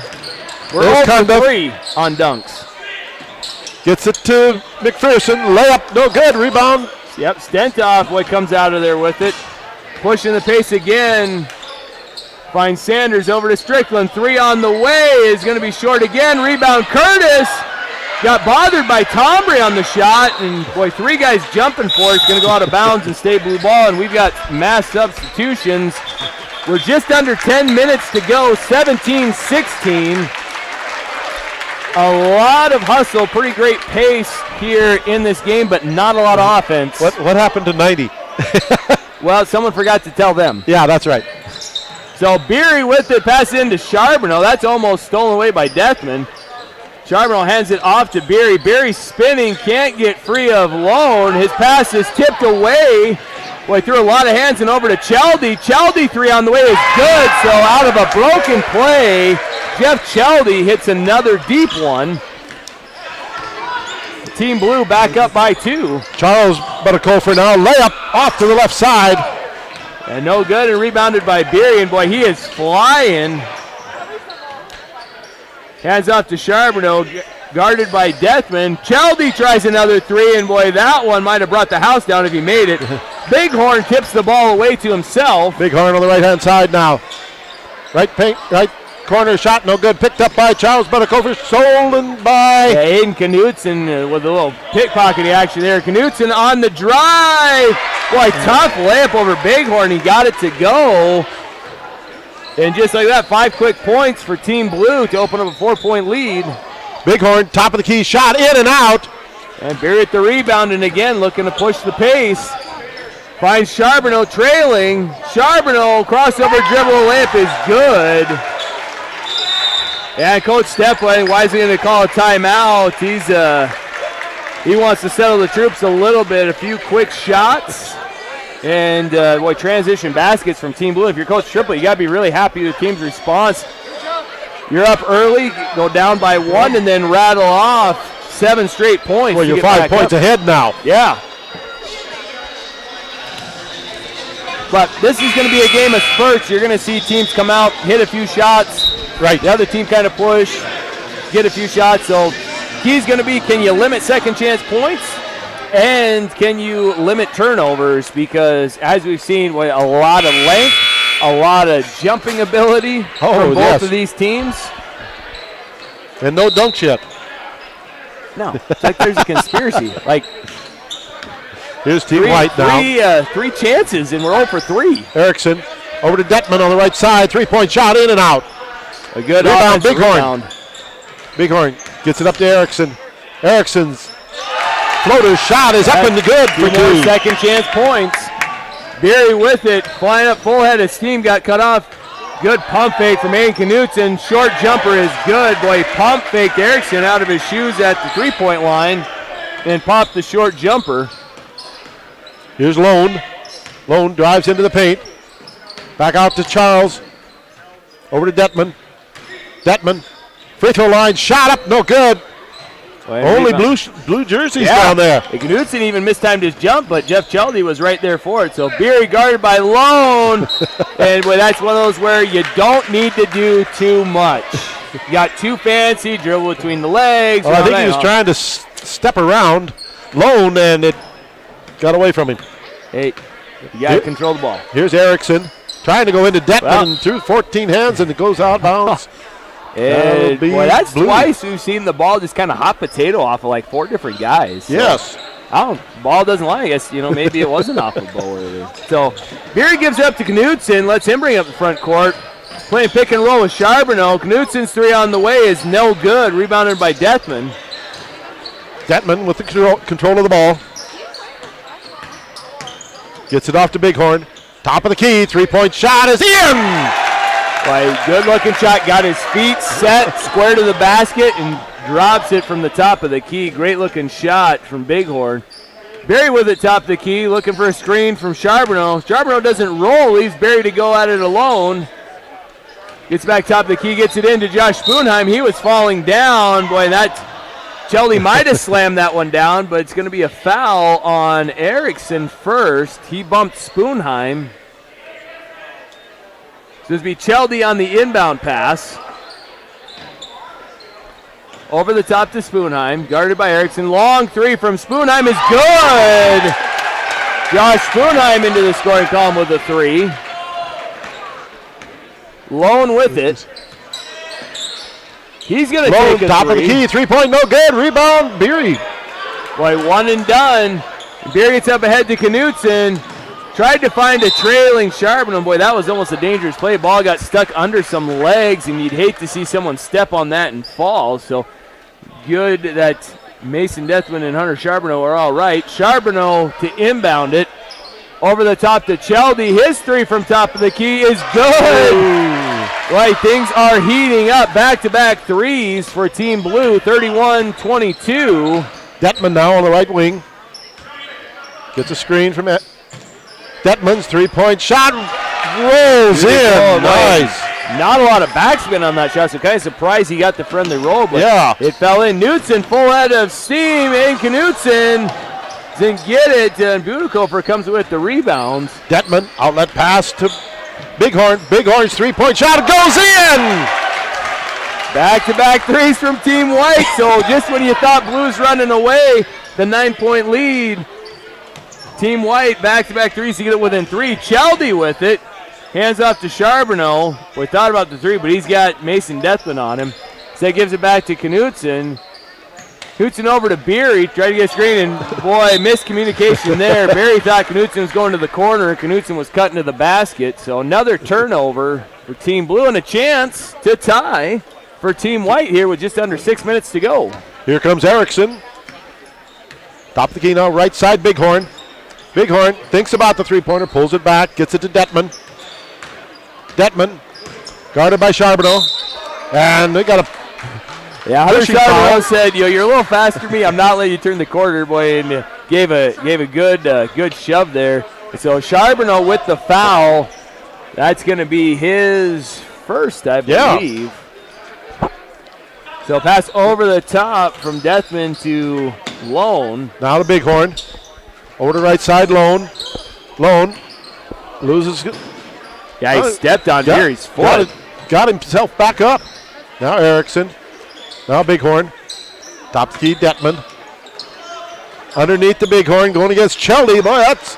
We're over 3 on dunks. Gets it to McPherson. Layup, no good. Rebound. Yep, Stentoff comes out of there with it. Pushing the pace again. Finds Sanders over to Strickland. 3 on the way is going to be short again. Rebound Curtis. Got bothered by Tombre on the shot, and 3 guys jumping for it. It's going to go out of bounds and stay blue ball, and we've got mass substitutions. We're just under 10 minutes to go, 17-16. A lot of hustle, pretty great pace here in this game, but not a lot of offense. What happened to 90? Well, someone forgot to tell them. Yeah, that's right. So Beery with it, pass into Charbonneau. That's almost stolen away by Deathman. Charbonneau hands it off to Beery. Beery spinning, can't get free of Lone. His pass is tipped away. Through a lot of hands and over to Chaldy. Chaldy 3 on the way is good. So out of a broken play, Jeff Chaldy hits another deep one. Team Blue back up by 2. Charles Buttakofer now layup off to the left side. And no good, and rebounded by Beery, and he is flying. Hands off to Charbonneau, guarded by Deathman. Chaldy tries another 3, and that one might have brought the house down if he made it. Bighorn tips the ball away to himself. Bighorn on the right-hand side now. Right corner shot, no good. Picked up by Charles Buttakofer, stolen by Aiden Knutson with a little pickpocketing action there. Knutson on the drive. Tough layup over Bighorn. He got it to go. And just like that, 5 quick points for Team Blue to open up a 4-point lead. Bighorn, top of the key, shot in and out. And Beery at the rebound, and again looking to push the pace. Finds Charbonneau trailing. Charbonneau, crossover dribble, layup is good. And Coach Stepway, why is he going to call a timeout? He wants to settle the troops a little bit. A few quick shots. And transition baskets from Team Blue. If you're Coach Triplett, you got to be really happy with the team's response. You're up early, go down by 1, and then rattle off 7 straight points. Well, you're 5 points ahead now. Yeah. But this is going to be a game of spurts. You're going to see teams come out, hit a few shots. Right. The other team kind of push, get a few shots. So key's going to be, can you limit second chance points? And can you limit turnovers? Because as we've seen, a lot of length, a lot of jumping ability from both of these teams. And no dunks yet. No, it's like there's a conspiracy. Like, here's Team White now. Three chances, and we're 0 for 3. Erickson over to Detman on the right side. 3-point shot, in and out. A good rebound, Bighorn. Bighorn gets it up to Erickson. Erickson's floater shot is up and good for 2. Second chance points. Beery with it, flying up full head of steam, got cut off. Good pump fake from Aiden Knutson. Short jumper is good. Boy, pump faked Erickson out of his shoes at the 3-point line and popped the short jumper. Here's Lone. Lone drives into the paint. Back out to Charles. Over to Detman. Detman, free throw line, shot up, no good. Only blue jerseys down there. Knutson even mistimed his jump, but Jeff Chelde was right there for it. So Beery guarded by Lone. And boy, that's one of those where you don't need to do too much. You got too fancy, dribble between the legs. Well, I think he was trying to step around Lone, and it got away from him. Hey, you got to control the ball. Here's Erickson trying to go into Detman through 14 hands, and it goes out of bounds. And boy, that's twice we've seen the ball just kind of hot potato off of like 4 different guys. So yes. Ball doesn't lie. I guess, maybe it wasn't off of Bower. So Beery gives it up to Knutson, lets him bring up the front court. Playing pick and roll with Charbonneau. Knutson's 3 on the way is no good. Rebounded by Detman. Detman with the control of the ball. Gets it off to Bighorn. Top of the key, 3-point shot is in! Good looking shot, got his feet set, square to the basket, and drops it from the top of the key. Great looking shot from Bighorn. Berry with it top of the key, looking for a screen from Charbonneau. Charbonneau doesn't roll, leaves Berry to go at it alone. Gets back top of the key, gets it into Josh Spoonheim. He was falling down. Boy, Chelde might have slammed that one down, but it's going to be a foul on Erickson first. He bumped Spoonheim. So this will be Chelde on the inbound pass. Over the top to Spoonheim, guarded by Erickson. Long 3 from Spoonheim is good. Josh Spoonheim into the scoring column with a 3. Lone with it. He's going to take a top 3. of the key, 3-point, no good. Rebound, Beery. Boy, 1 and done. Beery gets up ahead to Knutson. Tried to find a trailing Charbonneau. Boy, that was almost a dangerous play. Ball got stuck under some legs, and you'd hate to see someone step on that and fall. So good that Mason Deathman and Hunter Charbonneau are all right. Charbonneau to inbound it. Over the top to Chelde. His 3 from top of the key is good. Right, things are heating up. Back-to-back 3s for Team Blue, 31-22. Detman now on the right wing. Gets a screen from Detman's 3-point shot. Rolls in. Nice. Not a lot of backspin on that shot, so kind of surprised he got the friendly roll, but it fell in. Knutson full head of steam, and Knutson didn't get it, and Budenkofer comes with the rebounds. Detman, outlet pass to Bighorn. Bighorn's 3-point shot goes in! Back-to-back 3s from Team White, so just when you thought Blue's running away, the 9-point lead, Team White back-to-back 3s to get it within 3. Chelde with it. Hands off to Charbonneau. We thought about the 3, but he's got Mason Deathman on him. So he gives it back to Knutson. Knutson over to Beery. Tried to get a screen, and boy, miscommunication there. Beery thought Knutson was going to the corner, and Knutson was cutting to the basket. So another turnover for Team Blue, and a chance to tie for Team White here with just under 6 minutes to go. Here comes Erickson. Top of the key now, right side, Bighorn. Bighorn thinks about the 3-pointer, pulls it back, gets it to Detman. Detman, guarded by Charbonneau. And they got a Hunter Charbonneau said, you're a little faster than me. I'm not letting you turn the quarter, boy, and gave a good shove there. So Charbonneau with the foul. That's going to be his first, I believe. Yeah. So pass over the top from Deathman to Lone. Now to Bighorn. Over to right side, Lone. Lone Loses. Yeah, he stepped on Beery's foot. Got himself back up. Now Erickson. Now Bighorn. Top key, Detman. Underneath the Bighorn, going against Cheldy. Boy, that's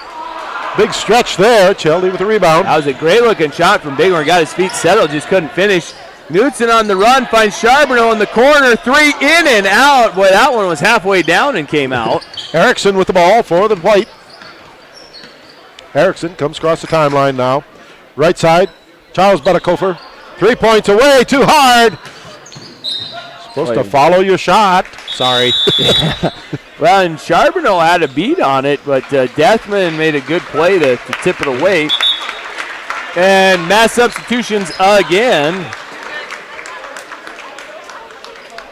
big stretch there. Cheldy with the rebound. That was a great-looking shot from Bighorn. Got his feet settled, just couldn't finish. Knudsen on the run, finds Charbonneau in the corner. 3 in and out. Boy, that one was halfway down and came out. Erickson with the ball for the White. Erickson comes across the timeline now. Right side, Charles Buttakofer. 3 points away, too hard. Supposed to follow your shot. Sorry. Well, and Charbonneau had a beat on it, but Deathman made a good play to tip it away. And mass substitutions again.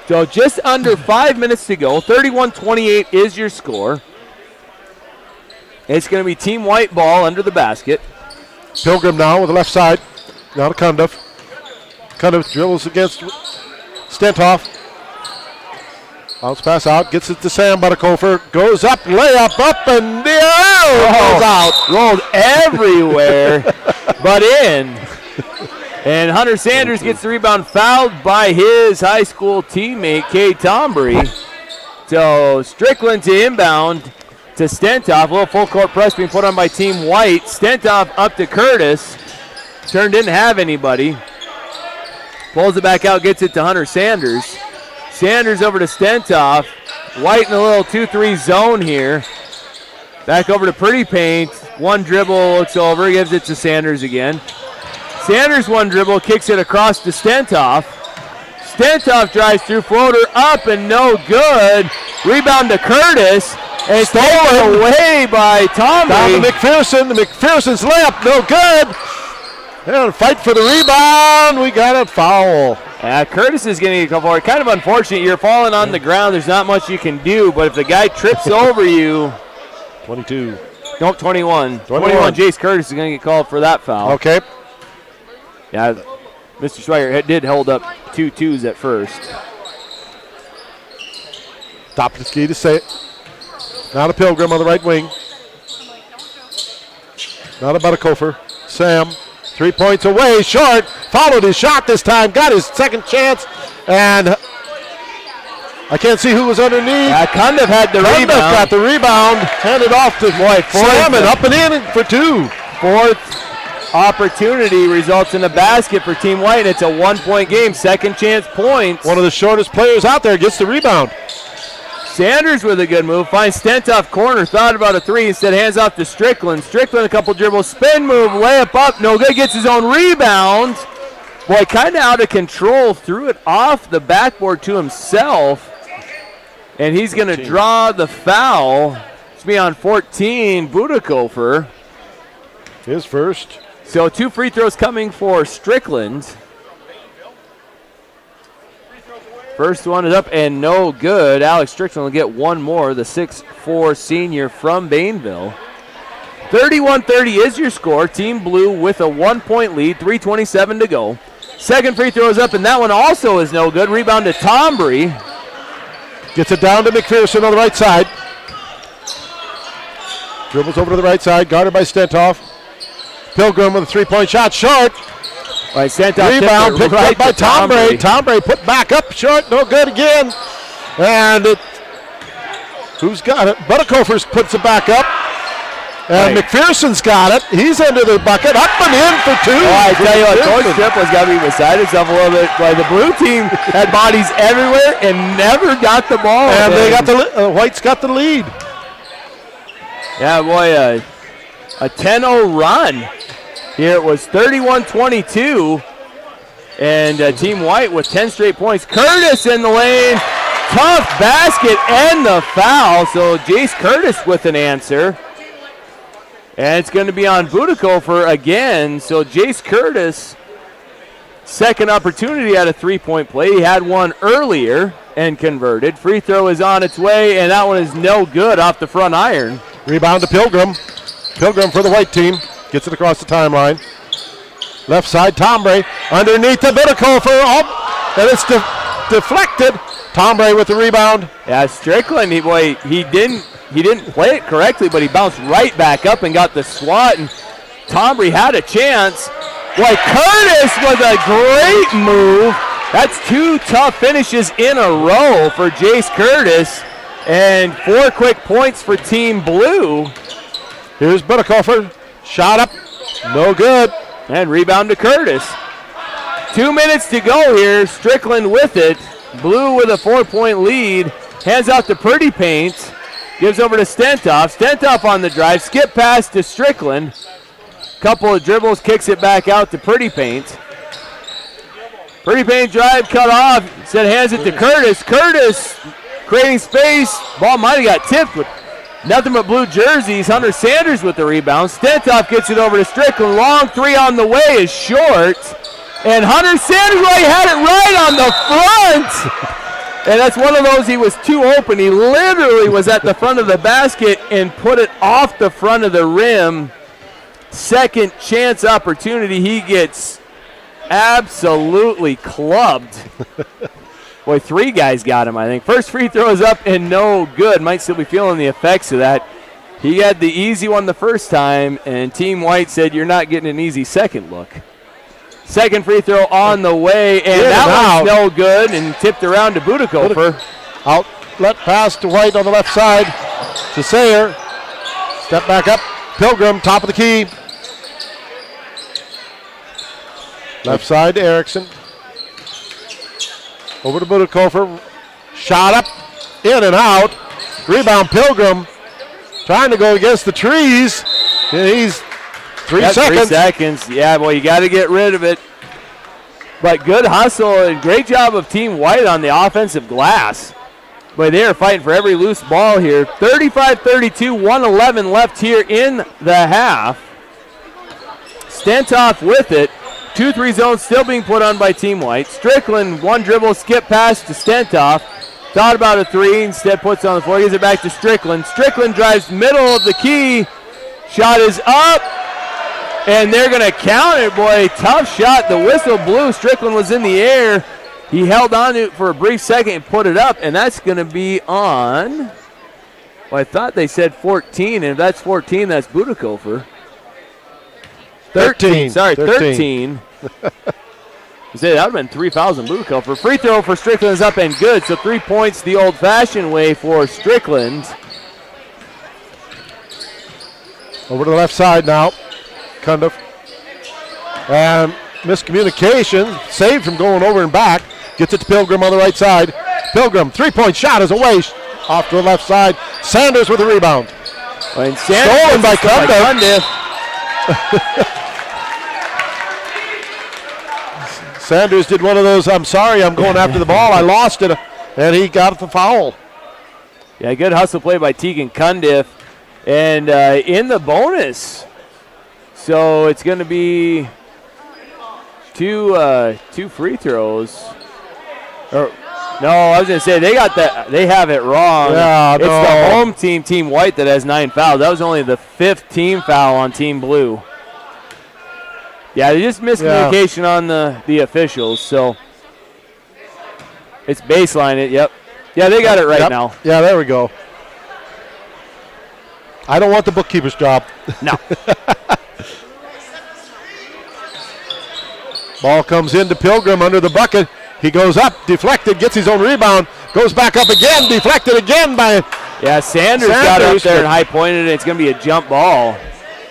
So just under 5 minutes to go. 31-28 is your score. It's going to be Team White ball under the basket. Pilgrim now with the left side. Now to Cundiff. Cundiff dribbles against Stentoff. Bounce pass out. Gets it to Sam Buttakofer. Goes up, layup up, and the goes out. Rolled everywhere, but in. And Hunter Sanders gets the rebound, fouled by his high school teammate, Kay Tombury. So Strickland to inbound to Stentoff. A little full court press being put on by Team White. Stentoff up to Curtis. Turn didn't have anybody. Pulls it back out, gets it to Hunter Sanders. Sanders over to Stentoff. White in a little 2-3 zone here. Back over to Pretty Paint. One dribble, looks over, gives it to Sanders again. Sanders one dribble, kicks it across to Stentoff. Stentoff drives through, floater up and no good. Rebound to Curtis. And stolen away by Tombury. Down to McPherson. McPherson's layup, no good. And fight for the rebound. We got a foul. Curtis is getting a couple more. Kind of unfortunate. You're falling on the ground. There's not much you can do. But if the guy trips over you. 22. Nope, 21. 21. Jace Curtis is going to get called for that foul. Okay. Yeah, Mr. Schweiger did hold up 2 twos at first. Top of the ski to say it. Now to Pilgrim on the right wing. Now to Buttakofer. Sam. 3 points away, short. Followed his shot this time. Got his second chance. And I can't see who was underneath. Cundiff had the rebound. Got the rebound. Handed off to Sam and up and in for 2. Fourth opportunity results in a basket for Team White. It's a 1-point game. Second chance points. One of the shortest players out there gets the rebound. Sanders with a good move. Finds Stentoff corner. Thought about a 3. Instead hands off to Strickland. Strickland a couple dribbles. Spin move. Layup up. No good. Gets his own rebound. Boy, kind of out of control. Threw it off the backboard to himself. And he's going to draw the foul. It's me on 14. Buttakofer. His first. So 2 free throws coming for Strickland. First one is up and no good. Alex Strickland will get one more, the 6'4 senior from Bainville. 31-30 is your score. Team Blue with a 1-point lead, 3:27 to go. Second free throw is up, and that one also is no good. Rebound to Tombury. Gets it down to McPherson on the right side. Dribbles over to the right side, guarded by Stentoff. Pilgrim with a 3-point shot, short. Rebound picked up by Tombury. Tombury put back up short, no good again. And who's got it? Buttakofer puts it back up. And McPherson's got it. He's under the bucket, up and in for 2. I tell you what, Coach Tripple's got to be beside himself a little bit. Like the blue team had bodies everywhere and never got the ball. And they got the White's got the lead. Yeah, boy, a 10-0 run. Here it was 31-22, and Team White with 10 straight points. Curtis in the lane, tough basket and the foul. So Jace Curtis with an answer. And it's going to be on Buttakofer again. So Jace Curtis, second opportunity at a 3-point play. He had one earlier and converted. Free throw is on its way, and that one is no good off the front iron. Rebound to Pilgrim. Pilgrim for the White team. Gets it across the timeline. Left side, Tombury. Underneath the Buttakofer. And it's deflected. Tombury with the rebound. Yeah, Strickland, he didn't play it correctly, but he bounced right back up and got the swat. And Tombry had a chance. Boy, Curtis with a great move. That's 2 tough finishes in a row for Jace Curtis. And 4 quick points for Team Blue. Here's Budakofer. Shot up. No good. And rebound to Curtis. 2 minutes to go here. Strickland with it. Blue with a 4-point lead. Hands out to Purdy Paint. Gives over to Stentoff. Stentoff on the drive. Skip pass to Strickland. Couple of dribbles. Kicks it back out to Purdy Paint. Purdy Paint drive cut off. Instead hands it to Curtis. Curtis creating space. Ball might have got tipped, but nothing but blue jerseys. Hunter Sanders with the rebound. Stentoff gets it over to Strickland. Long 3 on the way is short. And Hunter Sanders had it right on the front. And that's one of those, he was too open. He literally was at the front of the basket and put it off the front of the rim. Second chance opportunity. He gets absolutely clubbed. Boy, 3 guys got him, I think. First free throw is up and no good. Might still be feeling the effects of that. He had the easy one the first time, and Team White said, you're not getting an easy second look. Second free throw on the way, and that one's no good, and tipped around to Budakofer. Outlet pass to White on the left side. To Sayer. Step back up. Pilgrim, top of the key. Left side to Erickson. Over to Budakofer. Shot up. In and out. Rebound Pilgrim. Trying to go against the trees. He's 3 seconds. 3 seconds. Yeah, boy, you got to get rid of it. But good hustle and great job of Team White on the offensive glass. Boy, they are fighting for every loose ball here. 35-32, 1:11 left here in the half. Stentoff with it. 2-3 zone still being put on by Team White. Strickland, 1 dribble, skip pass to Stentoff. Thought about a 3, instead puts it on the floor. Gives it back to Strickland. Strickland drives middle of the key. Shot is up. And they're going to count it, boy. Tough shot. The whistle blew. Strickland was in the air. He held on to it for a brief second and put it up, and that's going to be on. Well, I thought they said 14, and if that's 14, that's Budakofer. 13. Sorry, 13. That would have been 3 fouls on Budakofer. Free throw for Strickland is up and good, so 3 points the old-fashioned way for Strickland. Over to the left side now. Cundiff. And miscommunication. Saved from going over and back. Gets it to Pilgrim on the right side. Pilgrim, 3-point shot is away. Off to the left side. Sanders with the rebound. And stolen by Cundiff. Sanders did one of those, I'm sorry, I'm going after the ball. I lost it. And he got the foul. Yeah, good hustle play by Tegan Cundiff. And in the bonus. So it's going to be two free throws. Or, no, I was going to say they got that. They have it wrong. Yeah, it's the home team, Team White, that has 9 fouls. That was only the 5th team foul on Team Blue. Yeah, they just miscommunication on the officials. So it's baseline it. Yep. Yeah, they got it right now. Yeah, there we go. I don't want the bookkeeper's job. No. Ball comes into Pilgrim under the bucket. He goes up, deflected, gets his own rebound, goes back up again, deflected again by Sanders got up there and high pointed it. It's going to be a jump ball.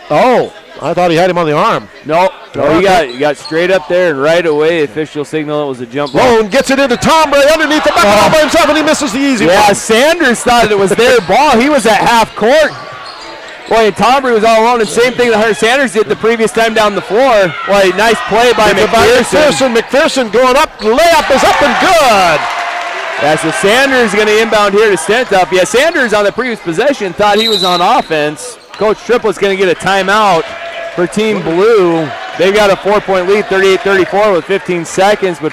Oh, I thought he had him on the arm. No, he got straight up there and right away. Official signal it was a jump ball. Lone gets it into Tombray underneath the bucket all by himself, and he misses the easy one. Yeah, Sanders thought it was their ball. He was at half court. Boy, Tombray was all alone, and same thing that Hunter Sanders did the previous time down the floor. Boy, nice play by McPherson. McPherson going up, layup is up and good. Yeah, so Sanders is going to inbound here to Stentoff. Yeah, Sanders on the previous possession thought he was on offense. Coach Triplett's going to get a timeout for Team Blue. They've got a 4-point lead, 38-34 with 15 seconds, but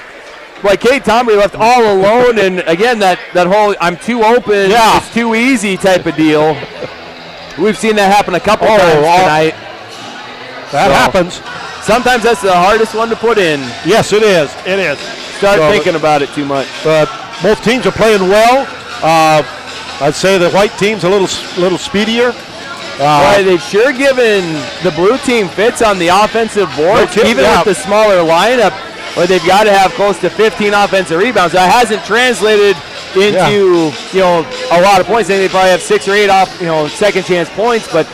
boy, Kate Tombray left all alone, and again, that whole I'm too open, it's too easy type of deal. We've seen that happen a couple times tonight. That happens. Sometimes that's the hardest one to put in. Yes, it is. It is. Start thinking about it too much. But both teams are playing well. I'd say the white team's a little speedier. Boy, they've sure given the blue team fits on the offensive boards, even with the smaller lineup, where they've got to have close to 15 offensive rebounds. That hasn't translated into a lot of points. They probably have 6 or 8 off second chance points, but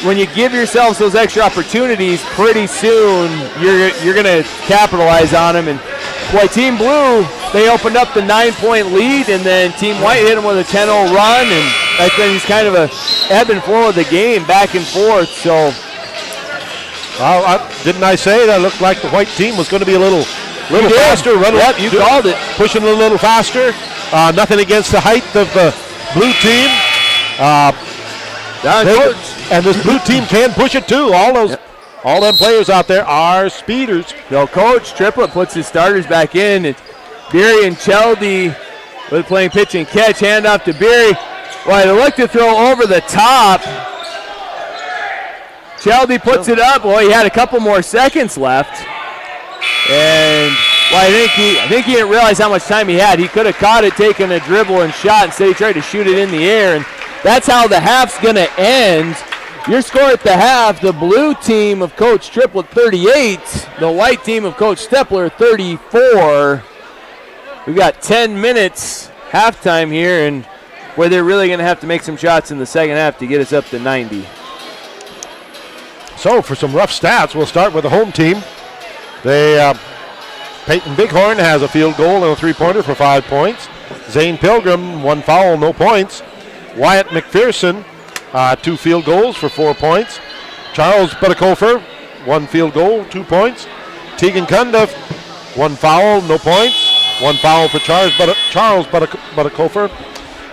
when you give yourselves those extra opportunities, pretty soon you're going to capitalize on them. And boy, Team Blue, they opened up the 9-point lead, and then Team White hit them with a 10-0 run, and that's been just kind of a ebb and flow of the game, back and forth. So, didn't I say that looked like the white team was going to be a little faster? You called it. Pushing a little faster. Nothing against the height of the blue team. And this blue team can push it too. All them players out there are speeders. Coach Triplett puts his starters back in. And Beery and Cheldy with playing pitch and catch. Hand off to Beery. Well, they look to throw over the top. Cheldy puts it up. Well, he had a couple more seconds left. And I think he didn't realize how much time he had. He could have caught it, taken a dribble and shot. Instead, he tried to shoot it in the air. And that's how the half's going to end. Your score at the half, the blue team of Coach Triplett 38, the white team of Coach Stepler 34. We've got 10 minutes halftime here, and where they're really going to have to make some shots in the second half to get us up to 90. So for some rough stats, we'll start with the home team. Peyton Bighorn has a field goal and a three-pointer for 5 points. Zane Pilgrim, 1 foul, no points. Wyatt McPherson, 2 field goals for 4 points. Charles Buttakofer, 1 field goal, 2 points. Tegan Cundiff, 1 foul, no points. 1 foul for Charles Buttakofer.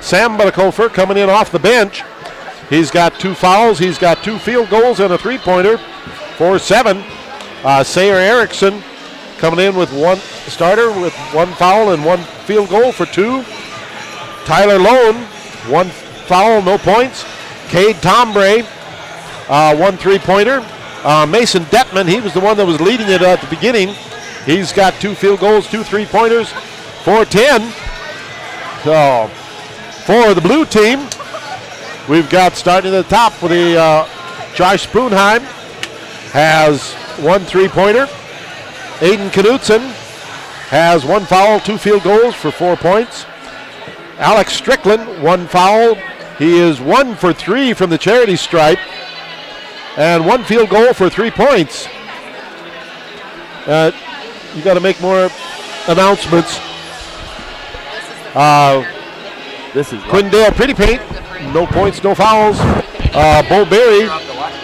Sam Buttakofer coming in off the bench. He's got 2 fouls. He's got 2 field goals and a three-pointer for 7. Sayer Erickson coming in with 1 starter with 1 foul and 1 field goal for 2. Tyler Lone, 1 foul, no points. Cade Tombray, 1 three-pointer. Mason Detman, he was the one that was leading it at the beginning. He's got 2 field goals, 2 three-pointers for 10. So for the blue team, we've got starting at the top with the Josh Spoonheim has 1 three-pointer. Aiden Knutson has 1 foul, 2 field goals for 4 points. Alex Strickland, 1 foul. He is 1 for 3 from the charity stripe and 1 field goal for 3 points. You got to make more announcements. This is Quindale Pretty Paint, no points, no fouls. Bo Berry,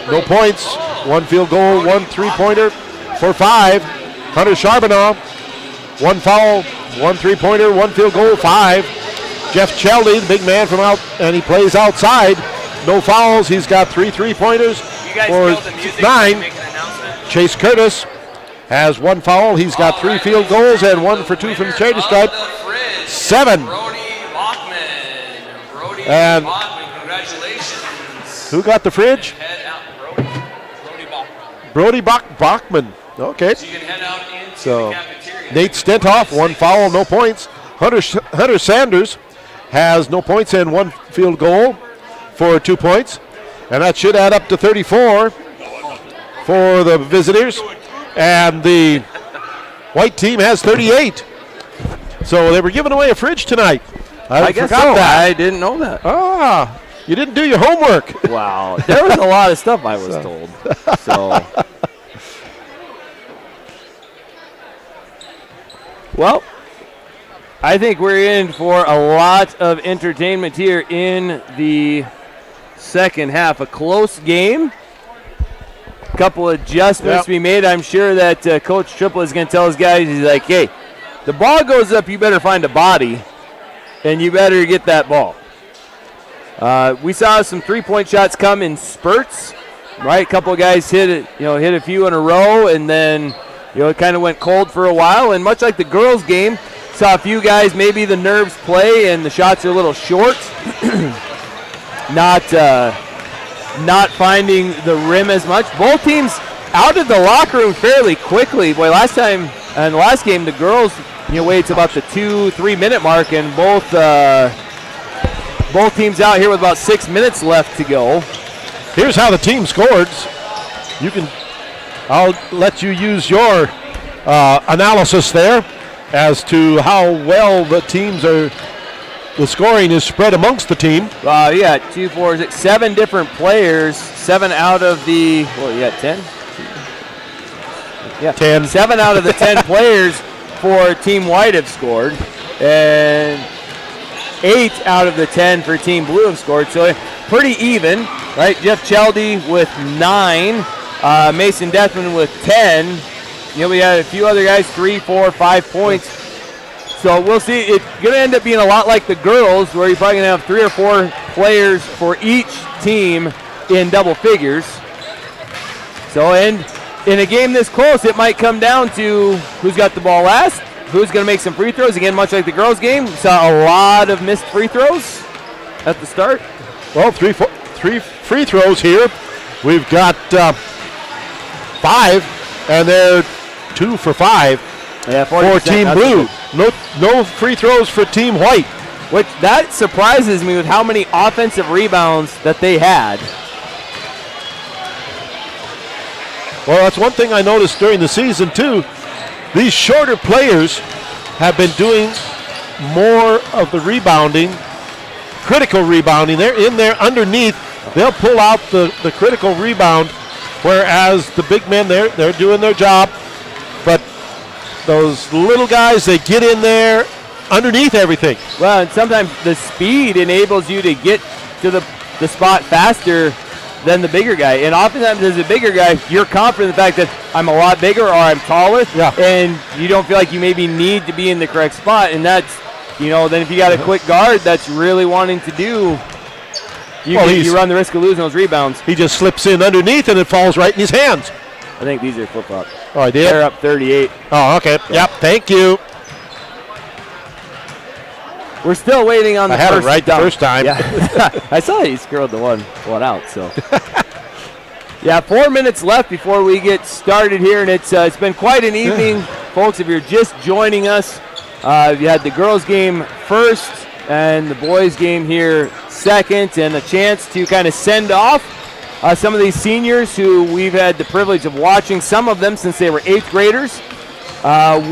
no points, 1 field goal, 1 three-pointer for 5. Hunter Charbonneau, 1 foul, 1 three-pointer, 1 field goal, 5. Jeff Cheldy, the big man from out, and he plays outside. No fouls. He's got 3 three-pointers for 9. Chase Curtis has 1 foul. He's got 3 field goals and 1 for 2 from the charity stripe. 7. And who got the fridge? Brody Bachman. Okay. So Nate Stentoff, 1 foul, no points. Hunter Sanders has no points and 1 field goal for 2 points. And that should add up to 34 for the visitors. And the white team has 38. So they were giving away a fridge tonight. I guess forgot so. that. I didn't know that. You didn't do your homework. Wow. There was a lot of stuff I was told. So. Well, I think we're in for a lot of entertainment here in the second half. A close game. A couple adjustments to be made. I'm sure that Coach Triplett is going to tell his guys, he's like, hey, the ball goes up, you better find a body, and you better get that ball. We saw some three-point shots come in spurts, right? A couple of guys hit a few in a row, and then it kind of went cold for a while. And much like the girls' game, saw a few guys, maybe the nerves play, and the shots are a little short. Not finding the rim as much. Both teams out of the locker room fairly quickly. Boy, last time in the last game, the girls waited to about the 2-3 minute mark, and both teams out here with about 6 minutes left to go. Here's how the team scored. I'll let you use your analysis there as to how well the scoring is spread amongst the team. Yeah, 2, 4, 6, 7 different players. 7 out of the 10. Yeah, 10. 7 out of the 10 players for Team White have scored, and 8 out of the 10 for Team Blue have scored. So pretty even, right? Jeff Cheldy with 9, Mason Deathman with 10. We had a few other guys, 3, 4, 5 points. So we'll see. It's going to end up being a lot like the girls, where you're probably going to have 3 or 4 players for each team in double figures. So, and in a game this close, it might come down to who's got the ball last, who's going to make some free throws. Again, much like the girls' game, we saw a lot of missed free throws at the start. Well, three free throws here. We've got 5, and they're 2 for 5 for Team Blue. No free throws for Team White. Which that surprises me with how many offensive rebounds that they had. Well, that's one thing I noticed during the season, too. These shorter players have been doing more of the rebounding, critical rebounding. They're in there underneath. They'll pull out the critical rebound, whereas the big men, they're doing their job. But those little guys, they get in there underneath everything. Well, and sometimes the speed enables you to get to the spot faster than the bigger guy. And oftentimes as a bigger guy, you're confident in the fact that I'm a lot bigger or I'm taller, and you don't feel like you maybe need to be in the correct spot. And that's, then if you got a quick guard that's really wanting to do, you run the risk of losing those rebounds. He just slips in underneath and it falls right in his hands. I think these are flip-flops. Oh, I did? They're up 38. Oh, okay. So. Yep, thank you. We're still waiting on the first I had it right dunk. the first time. Yeah. I saw he scrolled the one out, so. 4 minutes left before we get started here, and it's been quite an evening. Folks, if you're just joining us, you had the girls' game first and the boys' game here second, and a chance to kind of send off some of these seniors who we've had the privilege of watching, some of them since they were 8th graders.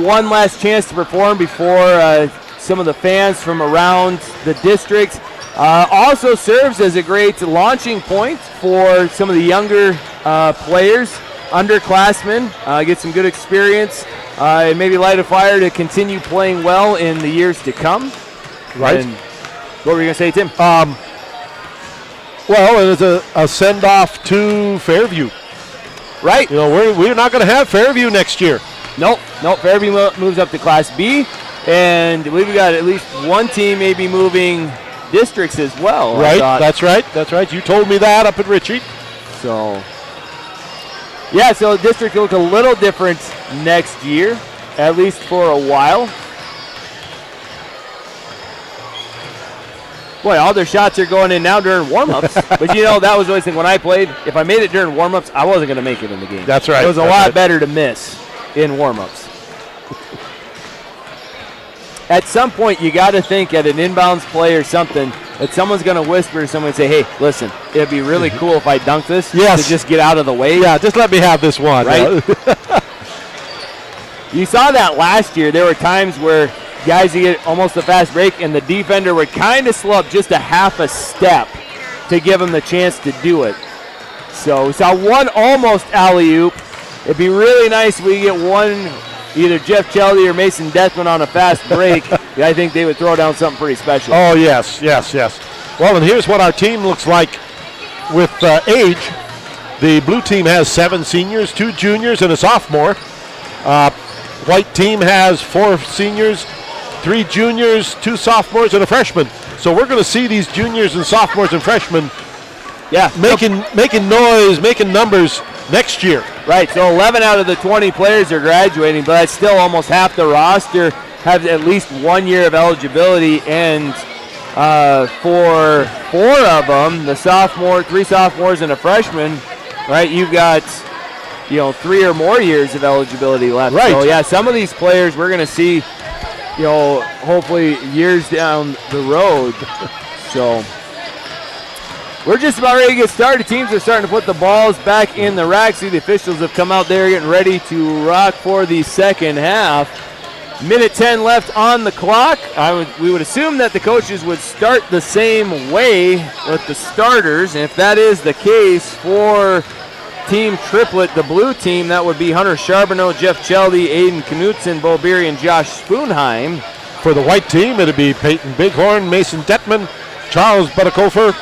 One last chance to perform before some of the fans from around the district. Also serves as a great launching point for some of the younger players, underclassmen, get some good experience, and maybe light a fire to continue playing well in the years to come. Right. And what were you going to say, Tim? Well, it is a send-off to Fairview. Right. We're not going to have Fairview next year. Nope. Fairview moves up to Class B, and I believe we got at least one team maybe moving districts as well. Right. That's right. You told me that up at Ritchie. So district will look a little different next year, at least for a while. Boy, all their shots are going in now during warm-ups. But, that was always the thing when I played. If I made it during warm-ups, I wasn't going to make it in the game. That's right. It was a lot better to miss in warm-ups. At some point, you got to think at an inbounds play or something that someone's going to whisper to someone and say, hey, listen, it'd be really cool if I dunk this to just get out of the way. Yeah, just let me have this one. Right? You saw that last year. There were times where guys would get almost a fast break, and the defender would kind of slow up just a half a step to give him the chance to do it. So we saw one almost alley-oop. It'd be really nice if we get one, either Jeff Cheldy or Mason Deathman on a fast break. I think they would throw down something pretty special. Oh, yes. Well, and here's what our team looks like with age. The blue team has 7 seniors, 2 juniors, and a sophomore. White team has 4 seniors, 3 juniors, 2 sophomores, and a freshman. So we're going to see these juniors and sophomores and freshmen making noise, making numbers next year. Right, so 11 out of the 20 players are graduating, but that's still almost half the roster have at least 1 year of eligibility, and for 4 of them, 3 sophomores and a freshman, right, you've got 3 or more years of eligibility left. Right. So some of these players we're going to see hopefully years down the road. So We're just about ready to get started. Teams are starting to put the balls back in the racks. See, the officials have come out there getting ready to rock for the second half. Minute 10 left on the clock. We would assume that the coaches would start the same way with the starters. And if that is the case for team triplet, the blue team, that would be Hunter Charbonneau, Jeff Cheldy, Aiden Knutson, Bo Beery, and Josh Spoonheim. For the white team, it'd be Peyton Bighorn, Mason Detman, Charles Butterkofer,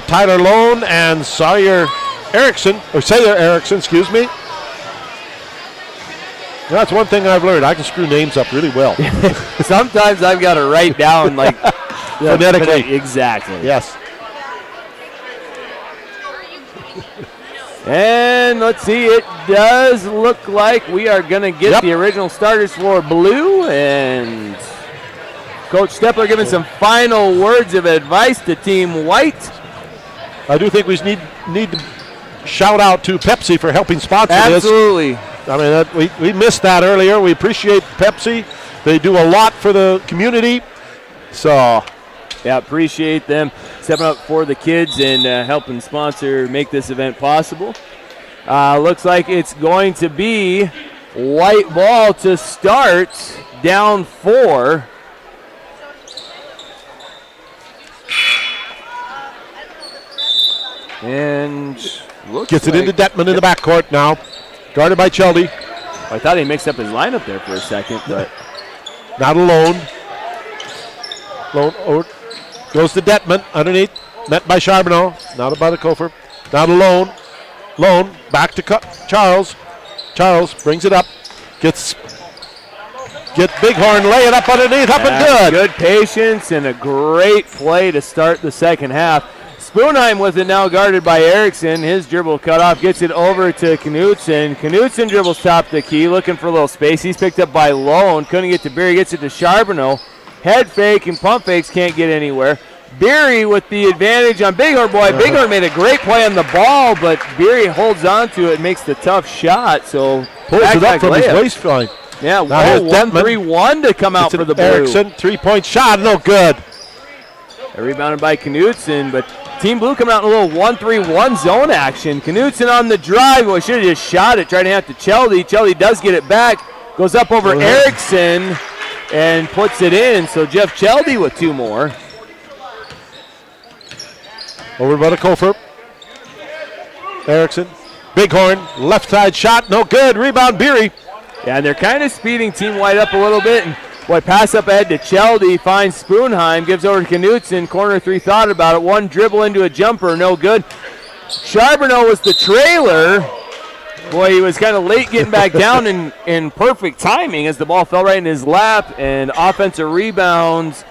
Tyler Lone, and Sayer Erickson, excuse me. That's one thing I've learned. I can screw names up really well. Sometimes I've got to write down like phonetically. Exactly. Yes. And let's see, it does look like we are going to get the original starters for blue. And Coach Stepler giving some final words of advice to Team White. I do think we need to shout out to Pepsi for helping sponsor this. Absolutely. I mean, we missed that earlier. We appreciate Pepsi. They do a lot for the community. So, yeah, appreciate them stepping up for the kids and helping sponsor, make this event possible. Looks like it's going to be white ball to start, down 4. And gets it into Detman in the backcourt now. Guarded by Cheldy. I thought he mixed up his lineup there for a second, but not alone. Goes to Detman underneath. Met by Charbonneau. Not by the Kofer. Not alone. Lone back to Charles. Charles brings it up. Get Bighorn, lay it up underneath, up and good. Good patience and a great play to start the second half. Spoonheim with it now, guarded by Erickson. His dribble cut off, gets it over to Knutson. Knutson dribbles top the key, looking for a little space. He's picked up by Lone. Couldn't get to Beery, gets it to Charbonneau. Head fake and pump fakes, can't get anywhere. Beery with the advantage on Bighorn. Boy, Bighorn made a great play on the ball, but Beery holds on to it, makes the tough shot. So pulls it up from his waistline. Yeah, 1-3-1 to come out for the blue. Erickson, three-point shot, no good. Rebounded by Knutson, but Team Blue coming out in a little 1-3-1 zone action. Knutson on the drive. Well, should have just shot it, trying to have to Cheldy. Cheldy does get it back. Goes up over Erickson and puts it in. So Jeff Cheldy with 2 more. Over by the Kofer. Erickson. Bighorn. Left side shot. No good. Rebound Beery. Yeah, and they're kind of speeding Team White up a little bit. And boy, pass up ahead to Cheldy, finds Spoonheim, gives over to Knutson. Corner 3 thought about it. One dribble into a jumper, no good. Charbonneau was the trailer. Boy, he was kind of late getting back down in perfect timing as the ball fell right in his lap. And offensive rebounds,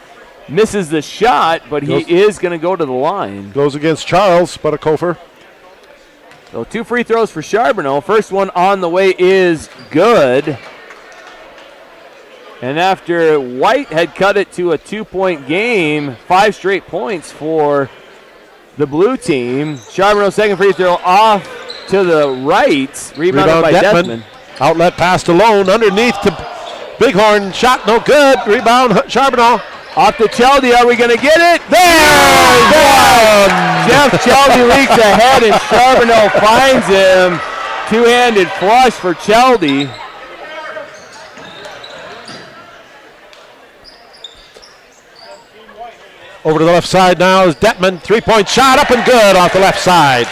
misses the shot, but he is going to go to the line. Goes against Charles Butterkofer. So 2 free throws for Charbonneau. First one on the way is good. And after White had cut it to a 2-point game, 5 straight points for the blue team. Charbonneau second free throw off to the right. Rebounded by Detman. Outlet pass to Lone. Underneath to Bighorn. Shot no good. Rebound Charbonneau. Off to Cheldy. Are we going to get it? There! Jeff Cheldy leaks ahead and Charbonneau finds him. Two-handed flush for Cheldy. Over to the left side now is Detman. 3-point shot up and good off the left side.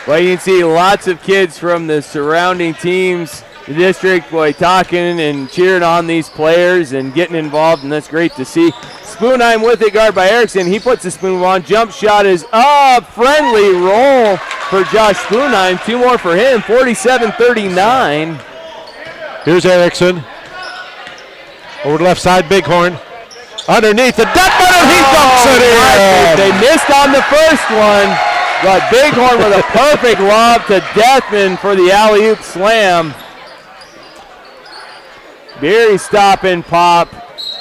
Well, you can see lots of kids from the surrounding teams, the district, boy, talking and cheering on these players and getting involved, and that's great to see. Spoonheim with it, guard by Erickson. He puts the spoon on. Jump shot is up. Friendly roll for Josh Spoonheim. 2 more for him. 47-39. Here's Erickson. Over to left side, Bighorn. Underneath the Detman, and he dunks it in. They missed on the first one, but Bighorn with a perfect lob to Detman for the alley-oop slam. Beery stop and pop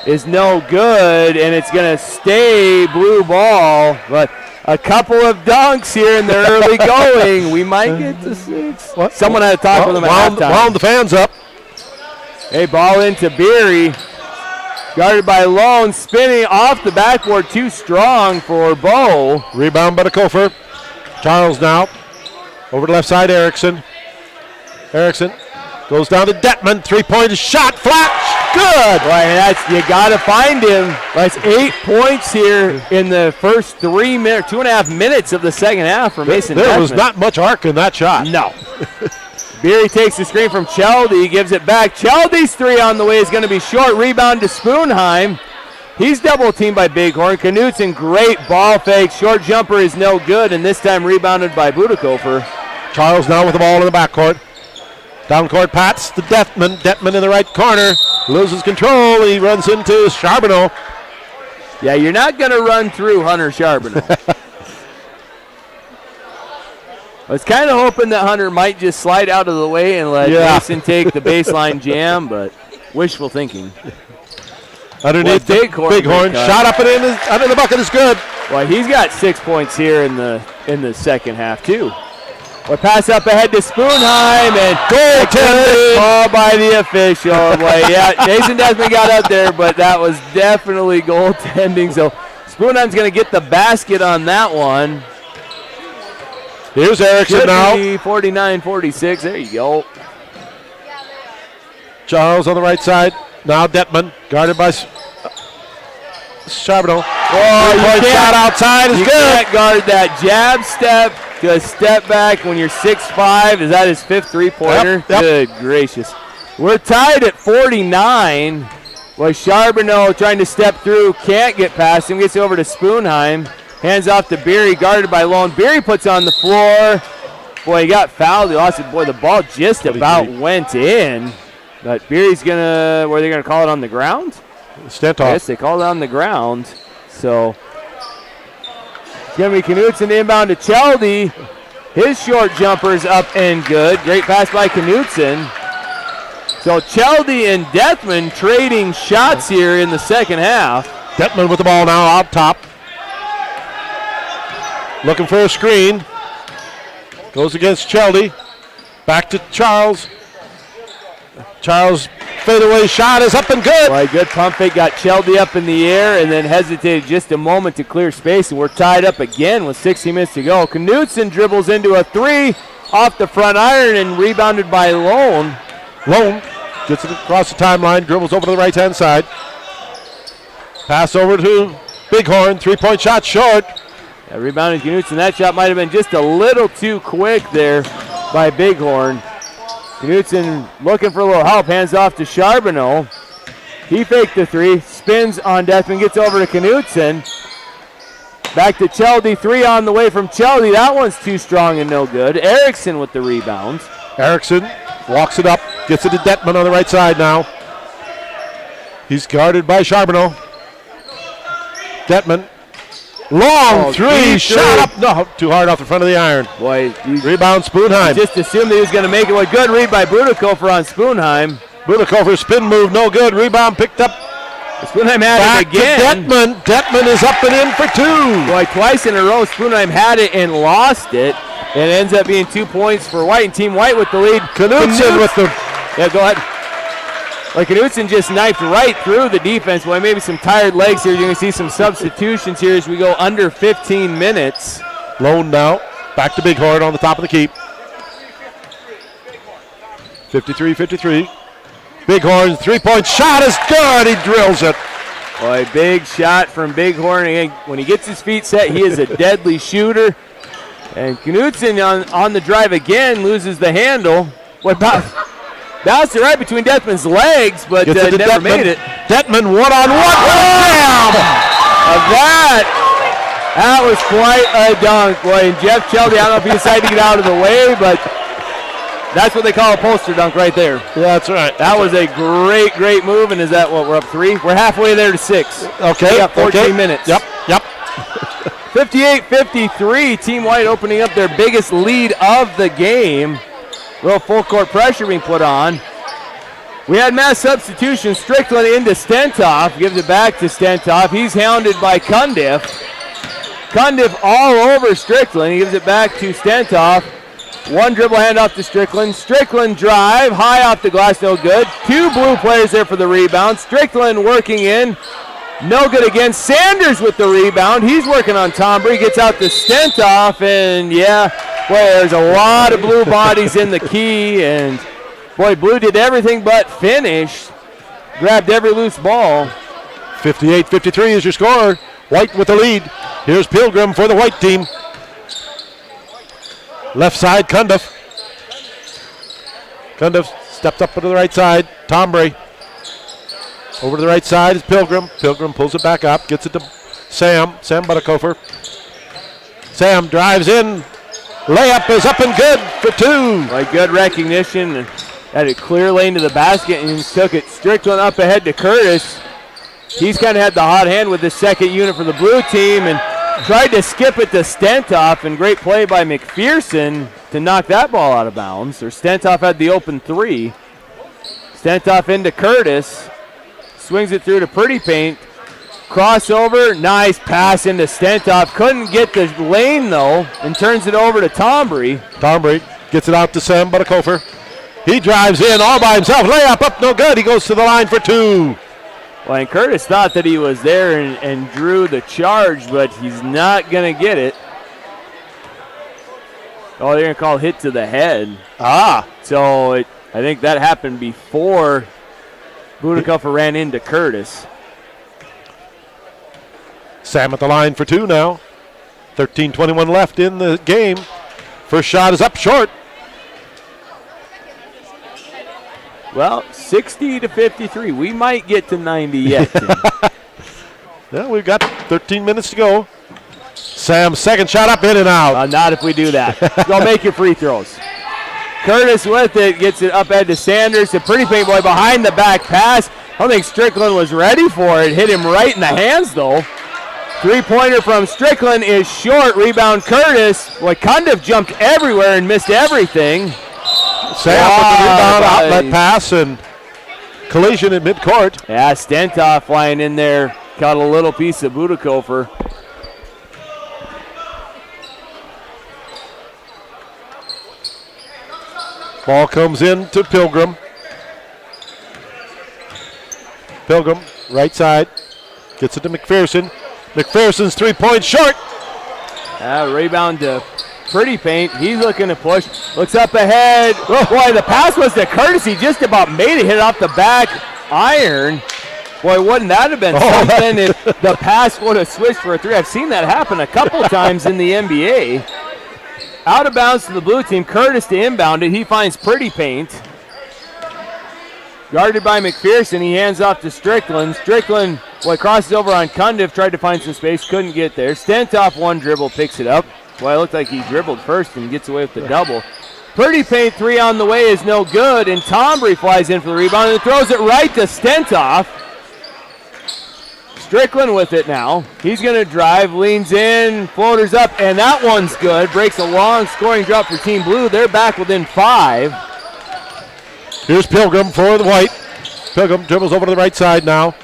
is no good, and it's going to stay blue ball, but a couple of dunks here in the early going. We might get to 6. What? Someone had to talk with him at halftime. Wound the fans up. Hey, ball into Beery. Guarded by Lone, spinning off the backboard, too strong for Bo. Rebound by the Kofer. Charles now. Over to left side, Erickson. Erickson goes down to Detman. 3-point shot, flat, good. Right, you got to find him. That's 8 points here in the first 2.5 minutes of the second half for Mason There Detman. was not much arc in that shot. No. Beery takes the screen from Cheldy, gives it back. Cheldy's three on the way is going to be short. Rebound to Spoonheim. He's double teamed by Bighorn. Knutson, great ball fake. Short jumper is no good, and this time rebounded by Budakofer. Charles now with the ball in the backcourt. Down court, Pats to Detman. Detman in the right corner. Loses control. He runs into Charbonneau. Yeah, you're not going to run through Hunter Charbonneau. I was kind of hoping that Hunter might just slide out of the way and let Mason take the baseline jam, but wishful thinking. Underneath Bighorn. Shot up and in. Under the bucket is good. Well, he's got 6 points here in the second half, too. Well, pass up ahead to Spoonheim, and goaltending call by the official. Well, yeah, Mason Detman got up there, but that was definitely goaltending. So Spoonheim's going to get the basket on that one. Here's Erickson now. 49-46. There you go. Charles on the right side. Now Detman, guarded by Charbonneau. Oh, you shot outside is you good. Can't guard that jab step to a step back when you're 6'5". Is that his fifth three-pointer? Yep. Good gracious. We're tied at 49. Well, Charbonneau trying to step through, can't get past him, gets over to Spoonheim. Hands off to Beery, guarded by Lone. Beery puts on the floor. Boy, he got fouled. He lost it. Boy, the ball just about went in. But Beery's going to, were they going to call it on the ground? Stentoff. Yes, they called it on the ground. So, it's going to be Knutson inbound to Cheldy. His short jumper's up and good. Great pass by Knutson. So, Cheldy and Detman trading shots here in the second half. Detman with the ball now out top. Looking for a screen. Goes against Cheldy. Back to Charles. Charles fadeaway shot is up and good. Boy, good pump fake. Got Cheldy up in the air and then hesitated just a moment to clear space. And we're tied up again with 16 minutes to go. Knutson dribbles into a three off the front iron and rebounded by Lone. Lone gets it across the timeline. Dribbles over to the right-hand side. Pass over to Bighorn. 3-point shot short. Yeah, rebounded Knutson. That shot might have been just a little too quick there by Bighorn. Knutson looking for a little help. Hands off to Charbonneau. He faked the three. Spins on Detman. Gets over to Knutson. Back to Cheldy. Three on the way from Cheldy. That one's too strong and no good. Erickson with the rebound. Erickson walks it up. Gets it to Detman on the right side now. He's guarded by Charbonneau. Detman. Long three, shot up. No, too hard off the front of the iron. Boy, rebound Spoonheim. Just assumed that he was going to make it. Well, good read by Budakofer on Spoonheim. Budakofer spin move, no good. Rebound picked up. Spoonheim had it again. To Detman. Detman is up and in for two. Boy, twice in a row, Spoonheim had it and lost it. And it ends up being 2 points for White, and Team White with the lead. Knutson with the... Yeah, go ahead. Like Knutson just knifed right through the defense. Boy, maybe some tired legs here. You're going to see some substitutions here as we go under 15 minutes. Lone now. Back to Bighorn on the top of the keep. 53-53. Bighorn's 3-point shot is good. He drills it. Boy, big shot from Bighorn. Again, when he gets his feet set, he is a deadly shooter. And Knutson on the drive again loses the handle. What about... Bounced it right between Detman's legs, but never made it. Detman one-on-one. That was quite a dunk. Boy, and Jeff Cheldy, I don't know if he decided to get out of the way, but that's what they call a poster dunk right there. Yeah, that's right. That was a great, great move. And is that what, we're up 3? We're halfway there to 6. Okay. We got 14 minutes. Yep. 58-53, Team White opening up their biggest lead of the game. Real full court pressure being put on. We had mass substitution. Strickland into Stentoff. Gives it back to Stentoff. He's hounded by Cundiff. Cundiff all over Strickland. He gives it back to Stentoff. One dribble handoff to Strickland. Strickland drive, high off the glass, no good. Two blue players there for the rebound. Strickland working in, no good again. Sanders with the rebound. He's working on Tombury, gets out to Stentoff, and yeah, boy, there's a lot of blue bodies in the key, and boy, blue did everything but finish. Grabbed every loose ball. 58-53 is your score. White with the lead. Here's Pilgrim for the white team. Left side, Cundiff. Cundiff steps up to the right side. Tombury. Over to the right side is Pilgrim. Pilgrim pulls it back up, gets it to Sam. Sam Butterkofer. Sam drives in. Layup is up and good for two. Like good recognition. Had a clear lane to the basket and took it. Strickland up ahead to Curtis. He's kind of had the hot hand with the second unit for the blue team and tried to skip it to Stentoff, and great play by McPherson to knock that ball out of bounds. Or Stentoff had the open three. Stentoff into Curtis. Swings it through to Pretty Paint. Crossover, nice pass into Stentoff. Couldn't get the lane though, and turns it over to Tombury. Tombury gets it out to Sam Butterkofer. He drives in all by himself. Layup up, no good. He goes to the line for two. Well, and Curtis thought that he was there and drew the charge, but he's not going to get it. Oh, they're going to call hit to the head. So I think that happened before Budakofer ran into Curtis. Sam at the line for two now. 13:21 left in the game. First shot is up short. Well, 60-53. We might get to 90 yet. Well, we've got 13 minutes to go. Sam's second shot up, in and out. Not if we do that. Go make your free throws. Curtis with it, gets it up ahead to Sanders. The Pretty Paint boy behind the back pass. I don't think Strickland was ready for it. Hit him right in the hands, though. Three-pointer from Strickland is short. Rebound Curtis. Boy, Cundiff jumped everywhere and missed everything. Sam with the rebound, outlet pass, and collision at midcourt. Yeah, Stentoff flying in there. Caught a little piece of Budakofer. Ball comes in to Pilgrim. Pilgrim, right side. Gets it to McPherson. McPherson's three-point short. Rebound to Pretty Paint. He's looking to push. Looks up ahead. Oh, boy, the pass was to Curtis. He just about made it. Hit off the back iron. Boy, wouldn't that have been something if the pass would have switched for a three? I've seen that happen a couple times in the NBA. Out of bounds to the blue team. Curtis to inbound it. He finds Pretty Paint. Guarded by McPherson. He hands off to Strickland. Strickland, boy, crosses over on Cundiff. Tried to find some space. Couldn't get there. Stentoff one dribble. Picks it up. Boy, it looked like he dribbled first and gets away with the double. Pretty Paint three on the way is no good, and Tombury flies in for the rebound and throws it right to Stentoff. Strickland with it now. He's going to drive, leans in, floaters up, and that one's good. Breaks a long scoring drop for Team Blue. They're back within 5. Here's Pilgrim for the white. Pilgrim dribbles over to the right side now.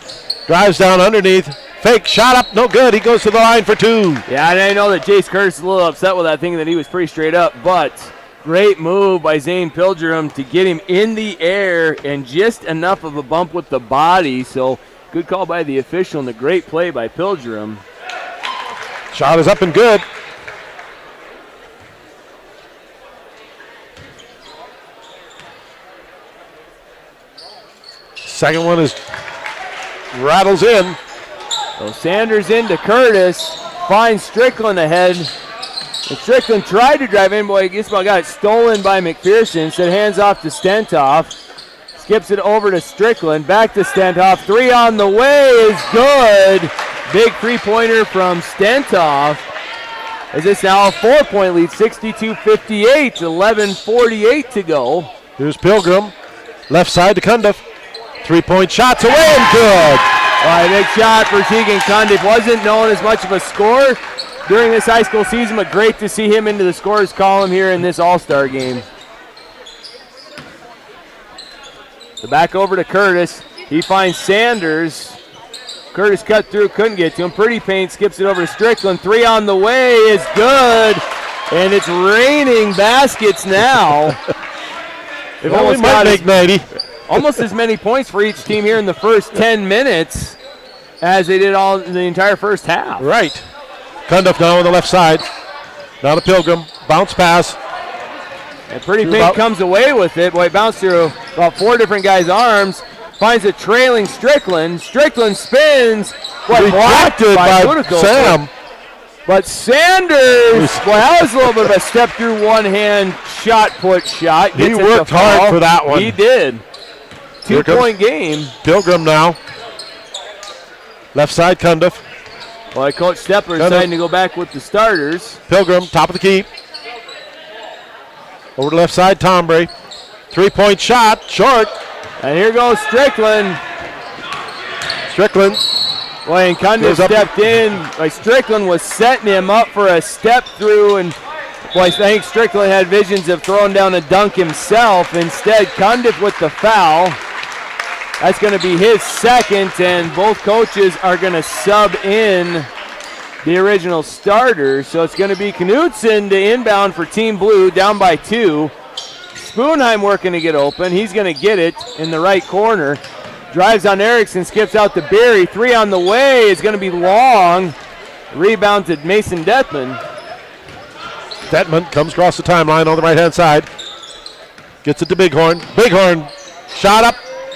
Drives down underneath. Fake shot up, no good. He goes to the line for two. Yeah, and I know that Jace Curtis is a little upset with that, thinking that he was pretty straight up, but great move by Zane Pilgrim to get him in the air and just enough of a bump with the body. So good call by the official and a great play by Pilgrim. Shot is up and good. Second one is rattles in. So Sanders into Curtis, finds Strickland ahead. And Strickland tried to drive in, boy, just about got it stolen by McPherson. Said hands off to Stentoff. Skips it over to Strickland, back to Stentoff. Three on the way is good. Big three-pointer from Stentoff. As it's now a 4-point lead, 62-58, 11:48 to go. Here's Pilgrim, left side to Cundiff. Three-point shots away and good. All right, big shot for Tegan Cundiff. Wasn't known as much of a scorer during this high school season, but great to see him into the scorers column here in this All-Star game. The back over to Curtis. He finds Sanders. Curtis cut through, couldn't get to him. Pretty Paint skips it over to Strickland. Three on the way is good And it's raining baskets now. They've Well, we almost might got make 90. almost as many points for each team here in the first 10 minutes as they did all in the entire first half. Right. Cundiff now on the left side. Now to Pilgrim. Bounce pass. And Pretty Pink comes away with it. Boy, it bounced through about 4 different guys' arms. Finds a trailing Strickland. Strickland spins. Blocked by Budico. Sam. But Sanders, well, that was a little bit of a step through one-hand shot. He worked hard for that one. He did. 2-point game. Pilgrim now. Left side, Cundiff. Well, Coach Stepler deciding to go back with the starters. Pilgrim, top of the key. Over to left side, Tombury. 3-point shot, short. And here goes Strickland. Strickland. Boy, and Cundiff stepped in. Like Strickland was setting him up for a step through, and boy, I think Strickland had visions of throwing down a dunk himself. Instead, Cundiff with the foul. That's going to be his second, and both coaches are going to sub in the original starter. So it's going to be Knudsen to inbound for Team Blue, down by 2. Spoonheim working to get open. He's going to get it in the right corner. Drives on Erickson, skips out to Berry. 3 on the way is going to be long. Rebound to Mason Detman. Detman comes across the timeline on the right-hand side. Gets it to Bighorn. Bighorn shot up,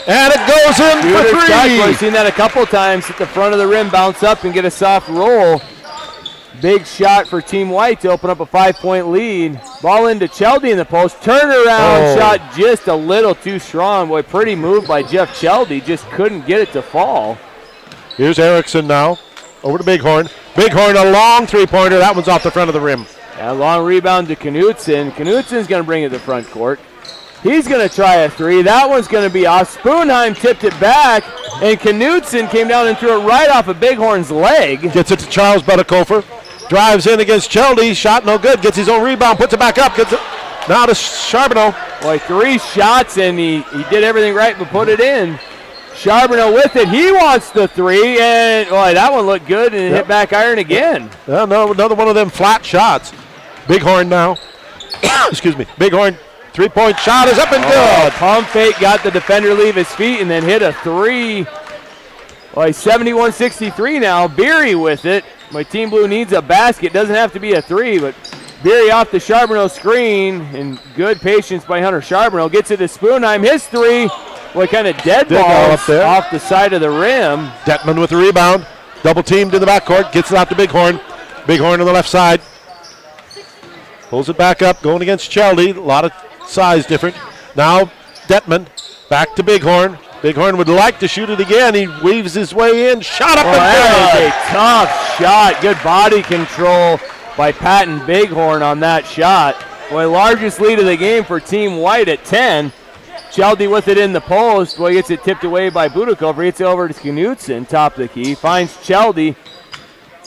and it goes in for 3. We've seen that a couple times at the front of the rim, bounce up and get a soft roll. Big shot for Team White to open up a 5-point lead. Ball into Chelde in the post. Turnaround shot just a little too strong. Boy, pretty move by Jeff Chelde. Just couldn't get it to fall. Here's Erickson now. Over to Bighorn. Bighorn, a long 3-pointer. That one's off the front of the rim. A long rebound to Knudsen. Knudsen's going to bring it to front court. He's going to try a 3. That one's going to be off. Spoonheim tipped it back, and Knudsen came down and threw it right off of Bighorn's leg. Gets it to Charles Buttakofer. Drives in against Chelde. Shot no good. Gets his own rebound. Puts it back up. Gets it now to Charbonneau. Boy, 3 shots, and he did everything right but put it in. Charbonneau with it. He wants the 3, and boy, that one looked good, and hit back iron again. Yeah, no, another one of them flat shots. Bighorn now. Excuse me. Bighorn. 3-point shot is up and good. Pump fake, got the defender leave his feet, and then hit a 3. Boy, 71-63 now. Beery with it. My Team Blue needs a basket. Doesn't have to be a 3, but Beery off the Charbonneau screen, and good patience by Hunter Charbonneau. Gets it to Spoonheim. His 3. Boy, kind of dead ball up there off the side of the rim. Detman with the rebound. Double teamed in the backcourt. Gets it out to Bighorn. Bighorn on the left side. Pulls it back up. Going against Chelde. A lot of size different. Now Detman back to Bighorn. Bighorn would like to shoot it again. He weaves his way in. Shot up and that was a tough shot. Good body control by Patton Bighorn on that shot. Boy, largest lead of the game for Team White at 10. Chelde with it in the post. Boy, gets it tipped away by Budakover. Gets it over to Knudsen, top of the key. Finds Chelde.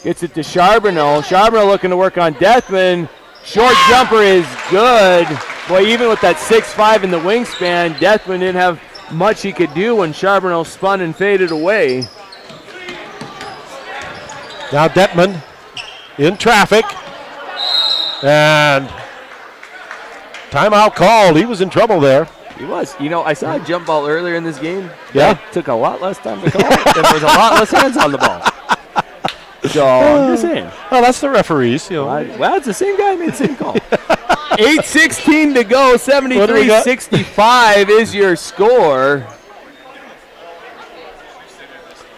Gets it to Charbonneau. Charbonneau looking to work on Detman. Short jumper is good. Boy, even with that 6'5" in the wingspan, Detman didn't have much he could do when Charbonneau spun and faded away. Now Detman in traffic. And timeout called. He was in trouble there. He was. You know, I saw a jump ball earlier in this game. Yeah. That took a lot less time to call. And there was a lot less hands on the ball. So I'm just saying. Oh, that's the referees. You know. Well, it's the same guy made the same call. 8:16 to go. 73-65 is your score.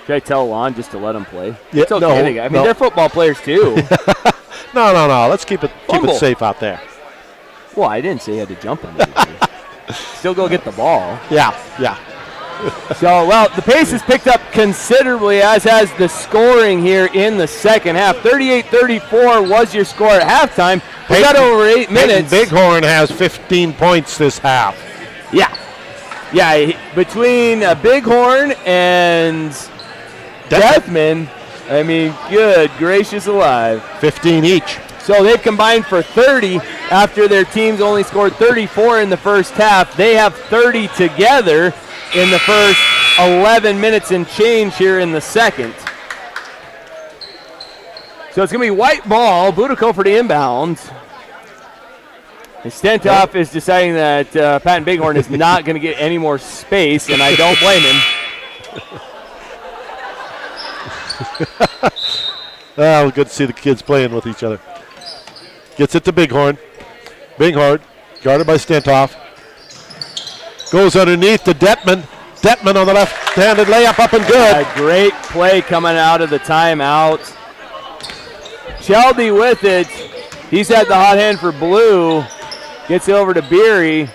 Should I tell Lon just to let him play? Yeah, it's okay. I mean, they're football players too. No. Let's keep it safe out there. Well, I didn't say he had to jump on it. Still go get the ball. Yeah. So, well, the pace has picked up considerably, as has the scoring here in the second half. 38-34 was your score at halftime. We got over 8 minutes. Bighorn has 15 points this half. Yeah, between Bighorn and Detman, I mean, good gracious alive. 15 each. So they've combined for 30 after their teams only scored 34 in the first half. They have 30 together in the first 11 minutes and change here in the second. So it's going to be white ball. Budakofer to inbound. And Stentoff is deciding that Patton Bighorn is not going to get any more space, and I don't blame him. Oh, good to see the kids playing with each other. Gets it to Bighorn. Bighorn, guarded by Stentoff. Goes underneath to Detman. Detman on the left-handed layup, up and good. A great play coming out of the timeout. Chelde with it. He's had the hot hand for Blue. Gets it over to Beery.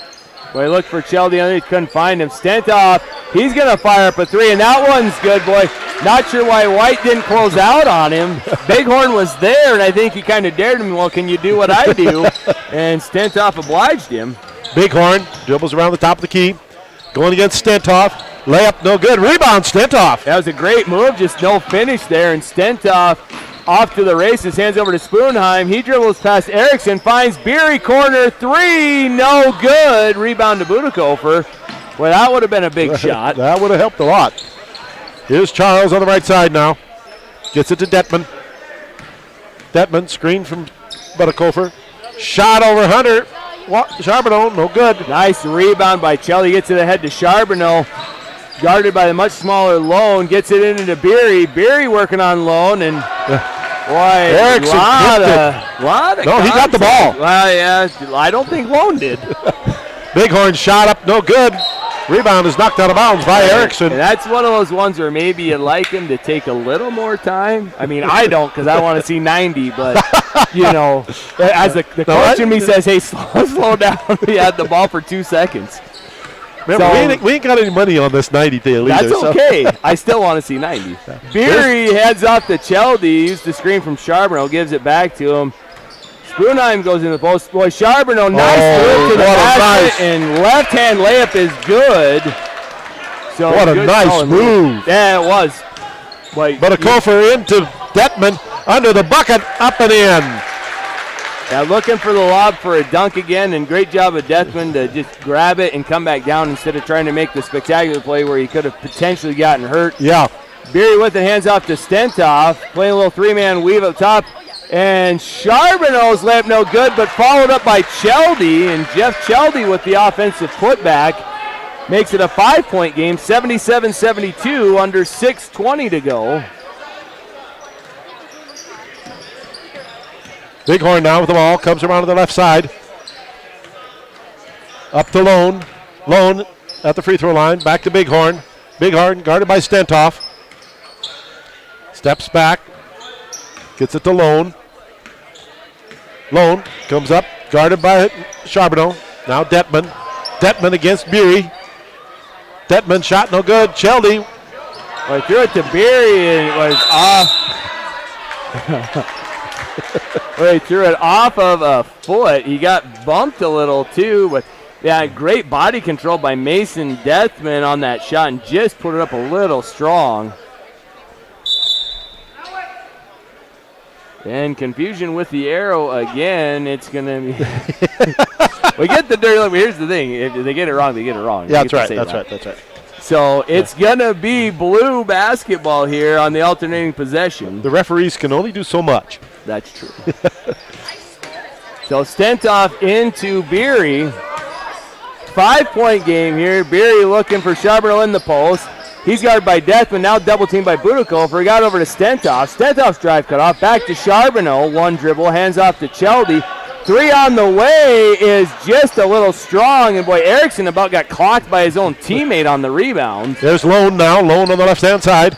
Boy, look for Chelde underneath, couldn't find him. Stentoff, he's going to fire up a three, and that one's good, boy. Not sure why White didn't close out on him. Bighorn was there, and I think he kind of dared him. Well, can you do what I do? And Stentoff obliged him. Bighorn dribbles around the top of the key. Going against Stentoff. Layup, no good. Rebound, Stentoff. That was a great move, just no finish there, and Stentoff off to the races, hands over to Spoonheim. He dribbles past Erickson, finds Beery, corner three, no good. Rebound to Budakofer. Well, that would have been a big shot. That would have helped a lot. Here's Charles on the right side now. Gets it to Detman. Detman, screen from Budakofer. Shot over Hunter. Charbonneau, no good. Nice rebound by Chelde. Gets it ahead to Charbonneau. Guarded by the much smaller Lone. Gets it into Beery. Beery working on Lone, and boy, Erickson lot of no, he got the ball. Well, yeah, I don't think Lone did. Bighorn shot up, no good. Rebound is knocked out of bounds by Erickson. And that's one of those ones where maybe you'd like him to take a little more time. I mean, I don't, because I want to see 90, but, you know, as the coach in me says, hey, slow down. We had the ball for 2 seconds. Remember, we ain't got any money on this 90 deal either. That's okay. I still want to see 90. Beery heads off to Chelde. Used the screen from Charbonneau. Gives it back to him. Spoonheim goes in the post. Boy, Charbonneau, nice move to the basket, and left-hand layup is good. So what a nice move. Yeah, it was. Budakofer into Detman, under the bucket, up and in. Yeah, looking for the lob for a dunk again, and great job of Detman to just grab it and come back down instead of trying to make the spectacular play where he could have potentially gotten hurt. Yeah. Beery with it, hands off to Stentoff, playing a little three-man weave up top. And Charbonneau's layup no good, but followed up by Chelde, and Jeff Chelde with the offensive putback makes it a 5-point game, 77-72, under 6:20 to go. Bighorn now with the ball, comes around to the left side. Up to Lone. Lone at the free throw line, back to Bighorn. Bighorn guarded by Stentoff. Steps back, gets it to Lone. Lone comes up, guarded by Charbonneau. Now Detman. Detman against Beery. Detman shot no good. Chelde. Well, he threw it to Beery and it was off. Well, he threw it off of a foot. He got bumped a little too, but yeah, great body control by Mason Detman on that shot and just put it up a little strong. And confusion with the arrow again. It's going to be. We get the dirty look, but here's the thing. If they get it wrong, they get it wrong. Yeah, that's right. So it's going to be Blue basketball here on the alternating possession. The referees can only do so much. That's true. So Stentoff into Beery. 5-point game here. Beery looking for Charbonneau in the post. He's guarded by Detman, now double teamed by Budakofer. He got over to Stentoff. Stentoff's drive cut off. Back to Charbonneau. One dribble, hands off to Chelde. Three on the way is just a little strong. And boy, Erickson about got clocked by his own teammate on the rebound. There's Lone now. Lone on the left-hand side.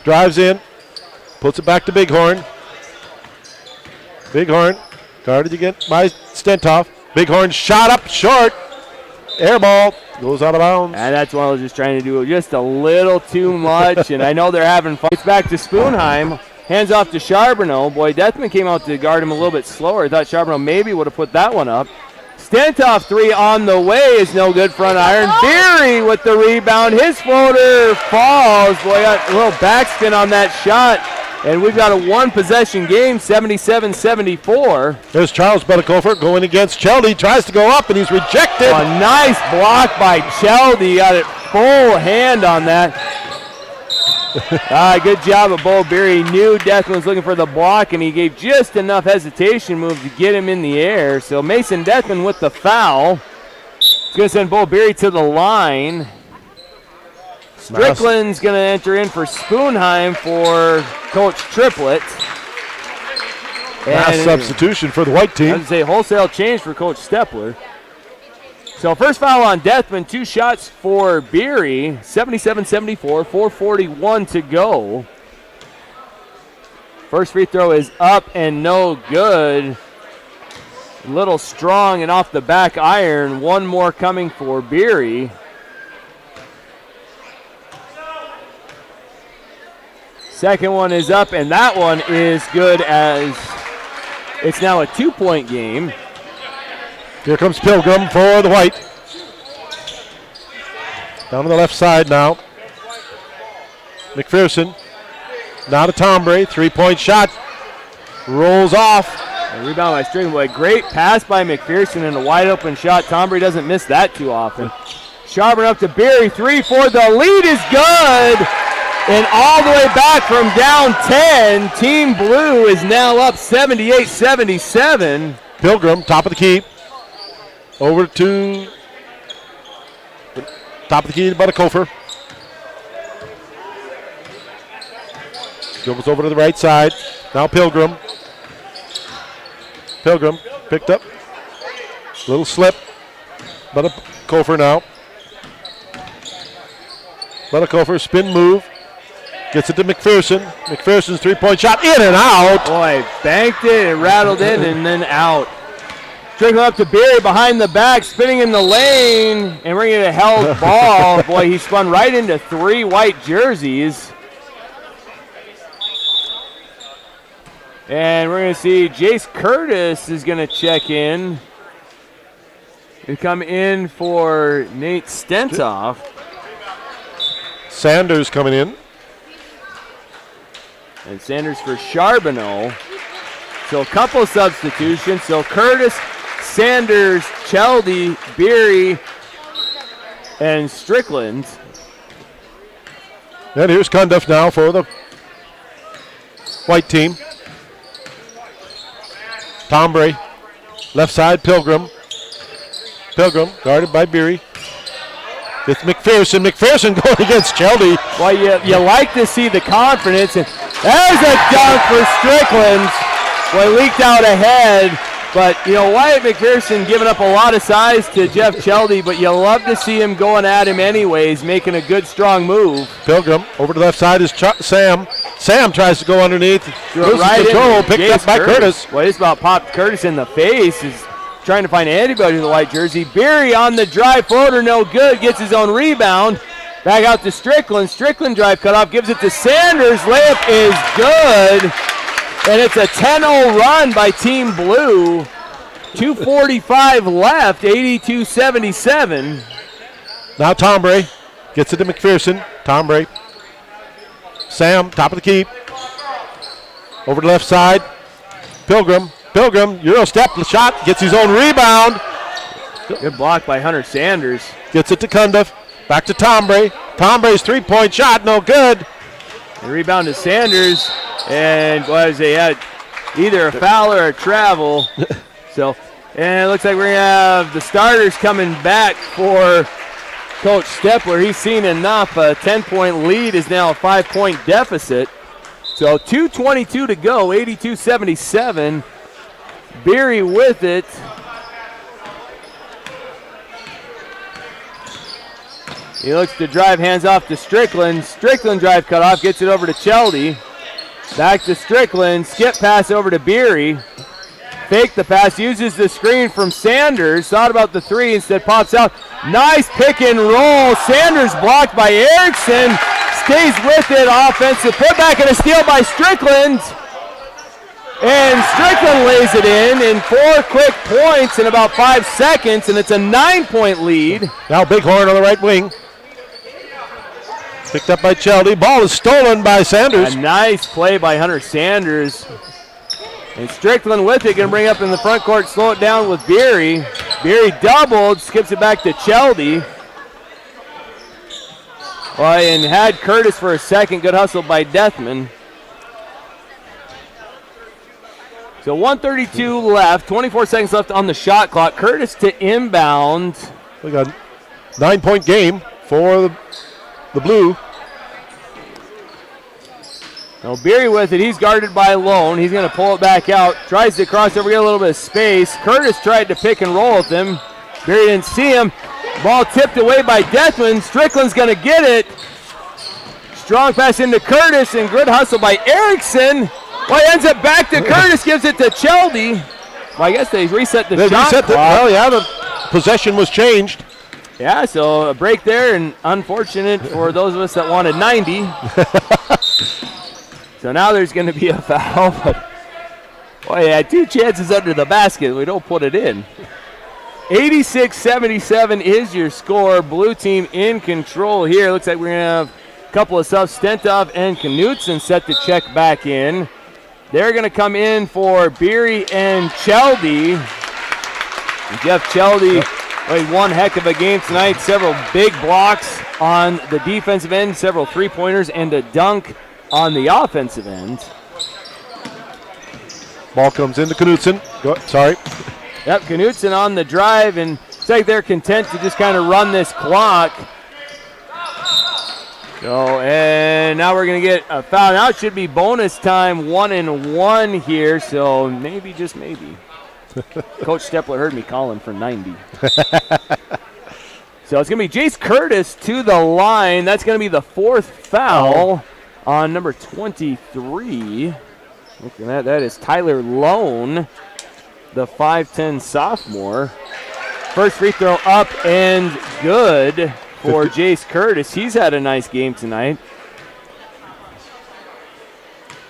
Drives in. Puts it back to Bighorn. Bighorn guarded again by Stentoff. Bighorn shot up short. Air ball. Goes out of bounds. And that's one I was just trying to do just a little too much. And I know they're having fun. It's back to Spoonheim. Hands off to Charbonneau. Boy, Detman came out to guard him a little bit slower. I thought Charbonneau maybe would have put that one up. Stentoff three on the way is no good. Front iron. Beery with the rebound. His floater falls. Boy, got a little backspin on that shot. And we've got a one-possession game, 77-74. There's Charles Budakofer going against Chelde. Tries to go up, and he's rejected. A nice block by Chelde. Got it full hand on that. Good job of Bo Beery. He knew Deathman was looking for the block, and he gave just enough hesitation move to get him in the air. So Mason Deathman with the foul. He's going to send Bo Beery to the line. Strickland's going to enter in for Spoonheim for Coach Triplett. Last substitution for the white team. I was going to say wholesale change for Coach Stepler. So first foul on Deathman, 2 shots for Beery, 77-74, 4:41 to go. First free throw is up and no good. Little strong and off the back iron. One more coming for Beery. Second one is up, and that one is good as it's now a 2-point game. Here comes Pilgrim for the white. Down on the left side now. McPherson. Now to Tombray. 3-point shot. Rolls off. A rebound by Strickland. Boy, great pass by McPherson and a wide open shot. Tombray doesn't miss that too often. Sharpen up to Beery. 3 for the lead is good. And all the way back from down 10. Team Blue is now up 78-77. Pilgrim, top of the key. Over to the top of the key to Buttercofer. Goes over to the right side. Now Pilgrim. Pilgrim picked up. Little slip. Buttercofer now. Buttercofer spin move. Gets it to McPherson. McPherson's 3-point shot in and out. Boy, banked it and rattled in and then out. Strickland up to Beery behind the back, spinning in the lane and bringing it a held ball. Boy, he spun right into 3 white jerseys. And we're going to see Jace Curtis is going to check in. He'll come in for Nate Stentoff. Sanders coming in. And Sanders for Charbonneau. So a couple substitutions. So Curtis, Sanders, Cheldy, Beery, and Strickland. And here's Cundiff now for the white team. Tombray, left side, Pilgrim. Pilgrim guarded by Beery. It's McPherson. McPherson going against Cheldy. Well, you like to see the confidence. And there's a dunk for Strickland. Boy, leaked out ahead. But, you know, Wyatt McPherson giving up a lot of size to Jeff Cheldy, but you love to see him going at him anyways, making a good, strong move. Pilgrim, over to the left side is Sam. Sam tries to go underneath. Right control, picked Jace up by Curtis. Well, it's about popped Curtis in the face. Is trying to find anybody in the white jersey. Beery on the drive, floater, no good. Gets his own rebound. Back out to Strickland. Strickland drive cut off, gives it to Sanders. Layup is good. And it's a 10-0 run by Team Blue. 2:45 left, 82-77. Now Tombray gets it to McPherson. Tombray. Sam, top of the key. Over to the left side. Pilgrim. Pilgrim, Euro step, shot, gets his own rebound. Good block by Hunter Sanders. Gets it to Cundiff. Back to Tombray. Tombray's 3-point shot, no good. The rebound to Sanders. And was they had either a foul or a travel. So, and it looks like we're going to have the starters coming back for Coach Stepler. He's seen enough. A 10-point lead is now a 5-point deficit. So 2:22 to go, 82-77. Beery with it. He looks to drive, hands off to Strickland. Strickland drive cut off, gets it over to Cheldy. Back to Strickland, skip pass over to Beery. Fake the pass, uses the screen from Sanders. Thought about the 3, instead pops out. Nice pick and roll. Sanders blocked by Erickson. Stays with it, offensive putback and a steal by Strickland. And Strickland lays it in 4 quick points in about 5 seconds, and it's a 9-point lead. Now Bighorn on the right wing. Picked up by Cheldy. Ball is stolen by Sanders. A nice play by Hunter Sanders. And Strickland with it, going to bring up in the front court, slow it down with Beery. Beery doubled, skips it back to Cheldy. Well, and had Curtis for a second. Good hustle by Deathman. So 1:32 left, 24 seconds left on the shot clock. Curtis to inbound. We got a 9-point game for the Blue. Now Beery with it. He's guarded by Lone. He's going to pull it back out. Tries to cross over, get a little bit of space. Curtis tried to pick and roll with him. Beery didn't see him. Ball tipped away by Deathman. Strickland's going to get it. Strong pass into Curtis and good hustle by Erickson. Well, he ends up back to Curtis, gives it to Cheldy. Well, I guess they reset the shot clock. Well, yeah, the possession was changed. Yeah, so a break there, and unfortunate for those of us that wanted 90. So now there's going to be a foul. But boy, he had 2 chances under the basket. We don't put it in. 86-77 is your score. Blue team in control here. Looks like we're going to have a couple of subs. Stentov and Knutson set to check back in. They're going to come in for Beery and Cheldy. Jeff Cheldy played one heck of a game tonight. Several big blocks on the defensive end, several three-pointers, and a dunk on the offensive end. Ball comes into Knutson. Sorry. Yep, Knutson on the drive, and it's like they're content to just kind of run this clock. So, and now we're going to get a foul. Now it should be bonus time, 1-and-1 here, so maybe, just maybe. Coach Stepler heard me calling for 90. So it's going to be Jace Curtis to the line. That's going to be the 4th foul on number 23. Look at that. That is Tyler Lone, the 5'10 sophomore. First free throw up and good for Jace Curtis. He's had a nice game tonight.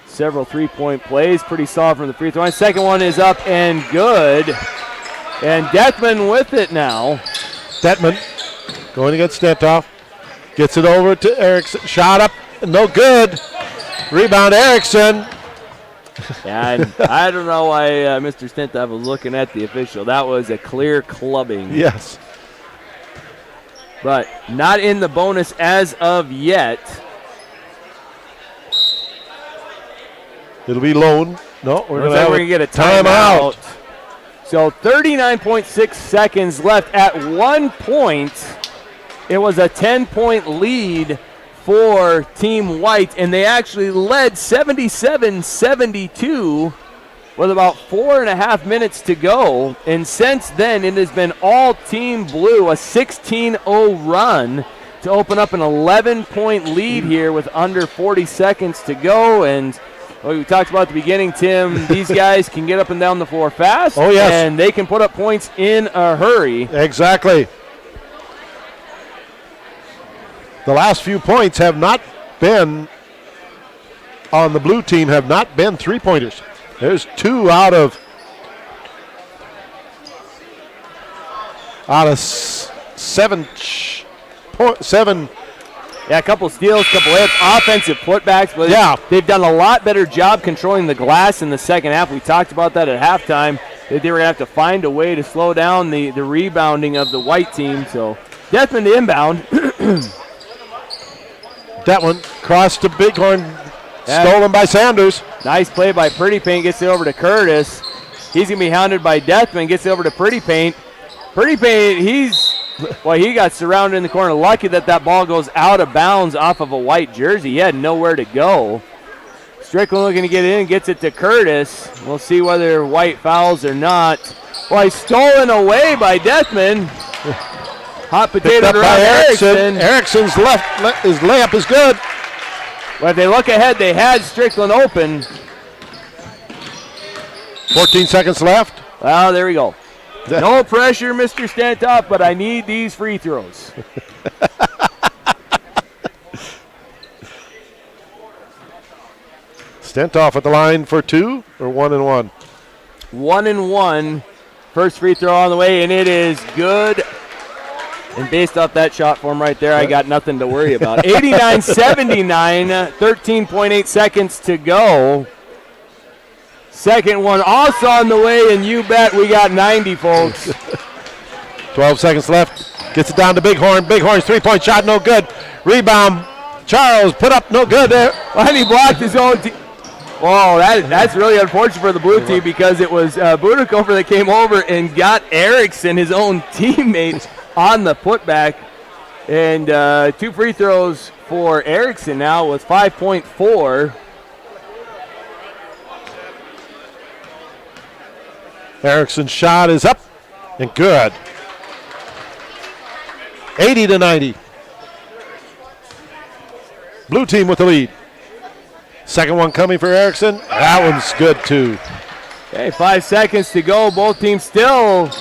Several three-point plays. Pretty solid from the free throw line. Second one is up and good. And Deathman with it now. Deathman going against Stentov. Gets it over to Erickson. Shot up. No good. Rebound Erickson. Yeah, and I don't know why Mr. Stentov was looking at the official. That was a clear clubbing. Yes. But not in the bonus as of yet. It'll be Lone. No, we're going to get a timeout. So 39.6 seconds left. At one point, it was a 10-point lead for Team White, and they actually led 77-72 with about 4.5 minutes to go. And since then, it has been all Team Blue, a 16-0 run to open up an 11-point lead here with under 40 seconds to go. And we talked about at the beginning, Tim, these guys can get up and down the floor fast. Oh, yes. And they can put up points in a hurry. Exactly. The last few points have not been on the blue team, have not been three-pointers. There's 2 out of 7. Yeah, a couple steals, couple hits, offensive putbacks. But yeah, they've done a lot better job controlling the glass in the second half. We talked about that at halftime. That they were going to have to find a way to slow down the rebounding of the white team. So Deathman to inbound. That one crossed to Bighorn, stolen by Sanders. Nice play by Pretty Paint, gets it over to Curtis. He's going to be hounded by Deathman, gets it over to Pretty Paint. Pretty Paint, he got surrounded in the corner. Lucky that ball goes out of bounds off of a white jersey. He had nowhere to go. Strickland looking to get in, gets it to Curtis. We'll see whether White fouls or not. Well, he's stolen away by Deathman. Hot potato to Erickson. Erickson's his layup is good. Well, if they look ahead, they had Strickland open. 14 seconds left. Well, there we go. No pressure, Mr. Stentop, but I need these free throws. Stentov at the line for 2 or 1-and-1? 1-and-1. First free throw on the way, and it is good. And based off that shot form right there, I got nothing to worry about. 89-79, 13.8 seconds to go. Second one also on the way, and you bet we got 90, folks. 12 seconds left. Gets it down to Bighorn. Bighorn's three-point shot, no good. Rebound. Charles put up no good there. And he blocked his own team. Oh, that's really unfortunate for the blue team because it was Budakofer that came over and got Erickson, his own teammate, on the putback. And 2 free throws for Erickson now with 5.4. Erickson's shot is up and good. 80-90. Blue team with the lead. Second one coming for Erickson. That one's good too. Okay, 5 seconds to go. Both teams still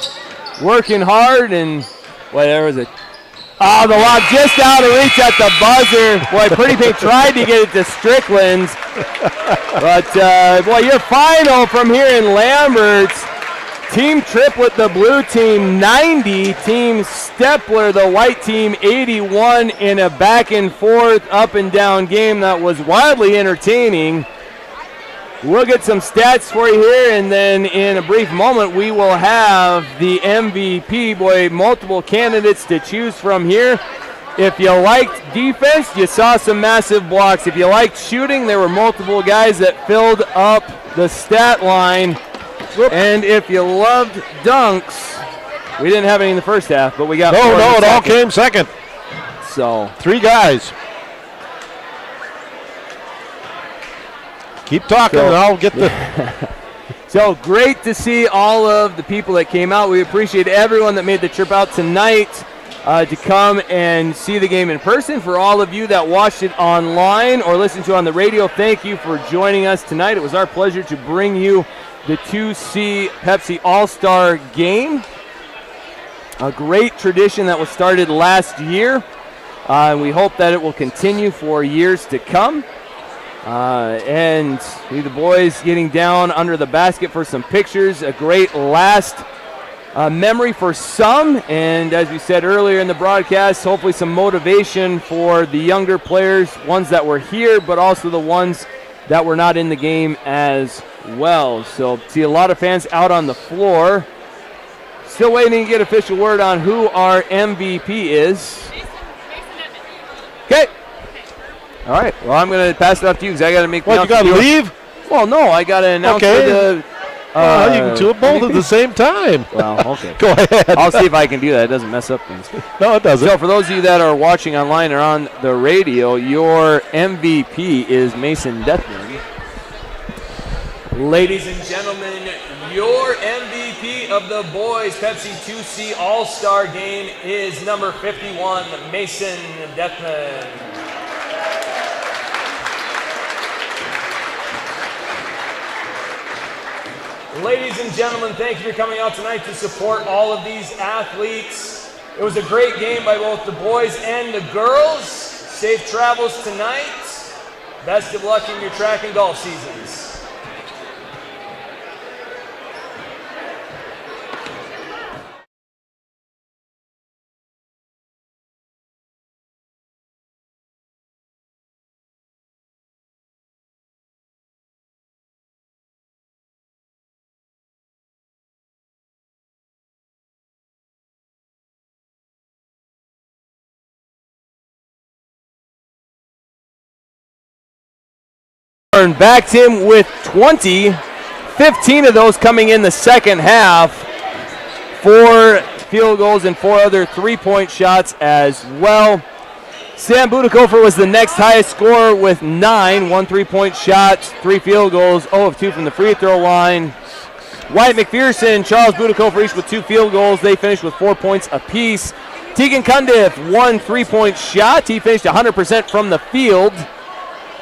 working hard, and boy, there was a the lob just out of reach at the buzzer. Boy, Pretty Pink tried to get it to Strickland's, but boy, your final from here in Lambert's. Team Triplet, the blue team 90, Team Stepler, the white team 81, in a back and forth, up and down game that was wildly entertaining. We'll get some stats for you here, and then in a brief moment we will have the MVP. Boy, multiple candidates to choose from here. If you liked defense, you saw some massive blocks. If you liked shooting, there were multiple guys that filled up the stat line. And if you loved dunks, we didn't have any in the first half, but we got No, it all came second. So 3 guys. Keep talking and I'll get the... So great to see all of the people that came out. We appreciate everyone that made the trip out tonight to come and see the game in person. For all of you that watched it online or listened to it on the radio, thank you for joining us tonight. It was our pleasure to bring you the 2C Pepsi All-Star Game. A great tradition that was started last year. And we hope that it will continue for years to come. And see the boys getting down under the basket for some pictures. A great last memory for some. And as we said earlier in the broadcast, hopefully some motivation for the younger players, ones that were here, but also the ones that were not in the game as well. So see a lot of fans out on the floor. Still waiting to get official word on who our MVP is. Okay. All right. Well, I'm going to pass it off to you because I got to make. What, you got to leave? Well, no, I got to announce you can do it both at the same time. Well, okay. Go ahead. I'll see if I can do that. It doesn't mess up things. No, it doesn't. So for those of you that are watching online or on the radio, your MVP is Mason Deathman. Ladies and gentlemen, your MVP of the boys Pepsi 2C All-Star Game is number 51, Mason Deathman. Ladies and gentlemen, thank you for coming out tonight to support all of these athletes. It was a great game by both the boys and the girls. Safe travels tonight. Best of luck in your track and golf seasons. Backed him with 20, 15 of those coming in the second half. 4 field goals and 4 other three-point shots as well. Sam Budakofer was the next highest scorer with 9, 1 three-point shot, 3 field goals, 0 of 2 from the free throw line. Wyatt McPherson and Charles Budakofer each with 2 field goals. They finished with 4 points apiece. Tegan Cundiff, 1 three-point shot. He finished 100% from the field.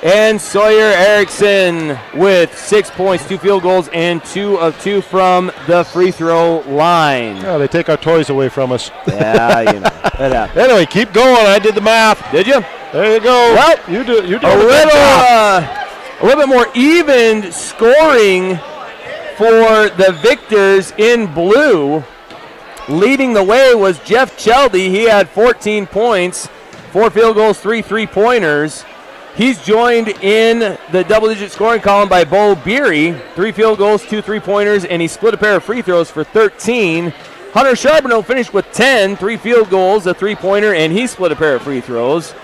And Sawyer Erickson with 6 points, 2 field goals, and 2 of 2 from the free throw line. Oh, they take our toys away from us. Yeah, you know. That happens. Anyway, keep going. I did the math. Did you? There you go. What? You do a little bit more even scoring for the victors in blue. Leading the way was Jeff Cheldy. He had 14 points, 4 field goals, 3 three-pointers. He's joined in the double-digit scoring column by Bo Beery, 3 field goals, 2 three-pointers, and he split a pair of free throws for 13. Hunter Charbonneau finished with 10, 3 field goals, a three-pointer, and he split a pair of free throws.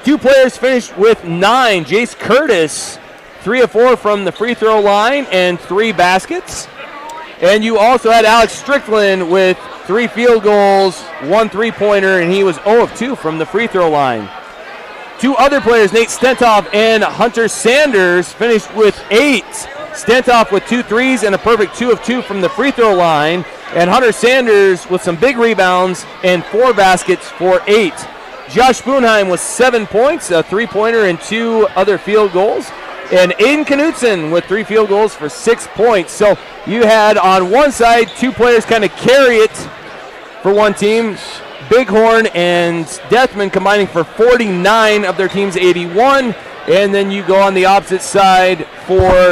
2 players finished with 9. Jace Curtis, 3 of 4 from the free throw line and 3 baskets. And you also had Alex Strickland with 3 field goals, 1 3-pointer, and he was 0 of 2 from the free throw line. 2 other players, Nate Stentoff and Hunter Sanders, finished with 8. Stentoff with 2 threes and a perfect 2 of 2 from the free throw line. And Hunter Sanders with some big rebounds and 4 baskets for 8. Josh Spoonheim with 7 points, a 3-pointer and 2 other field goals. And Aiden Knutson with 3 field goals for 6 points. So you had on one side 2 players kind of carry it for one team. Bighorn and Deathman combining for 49 of their team's 81. And then you go on the opposite side for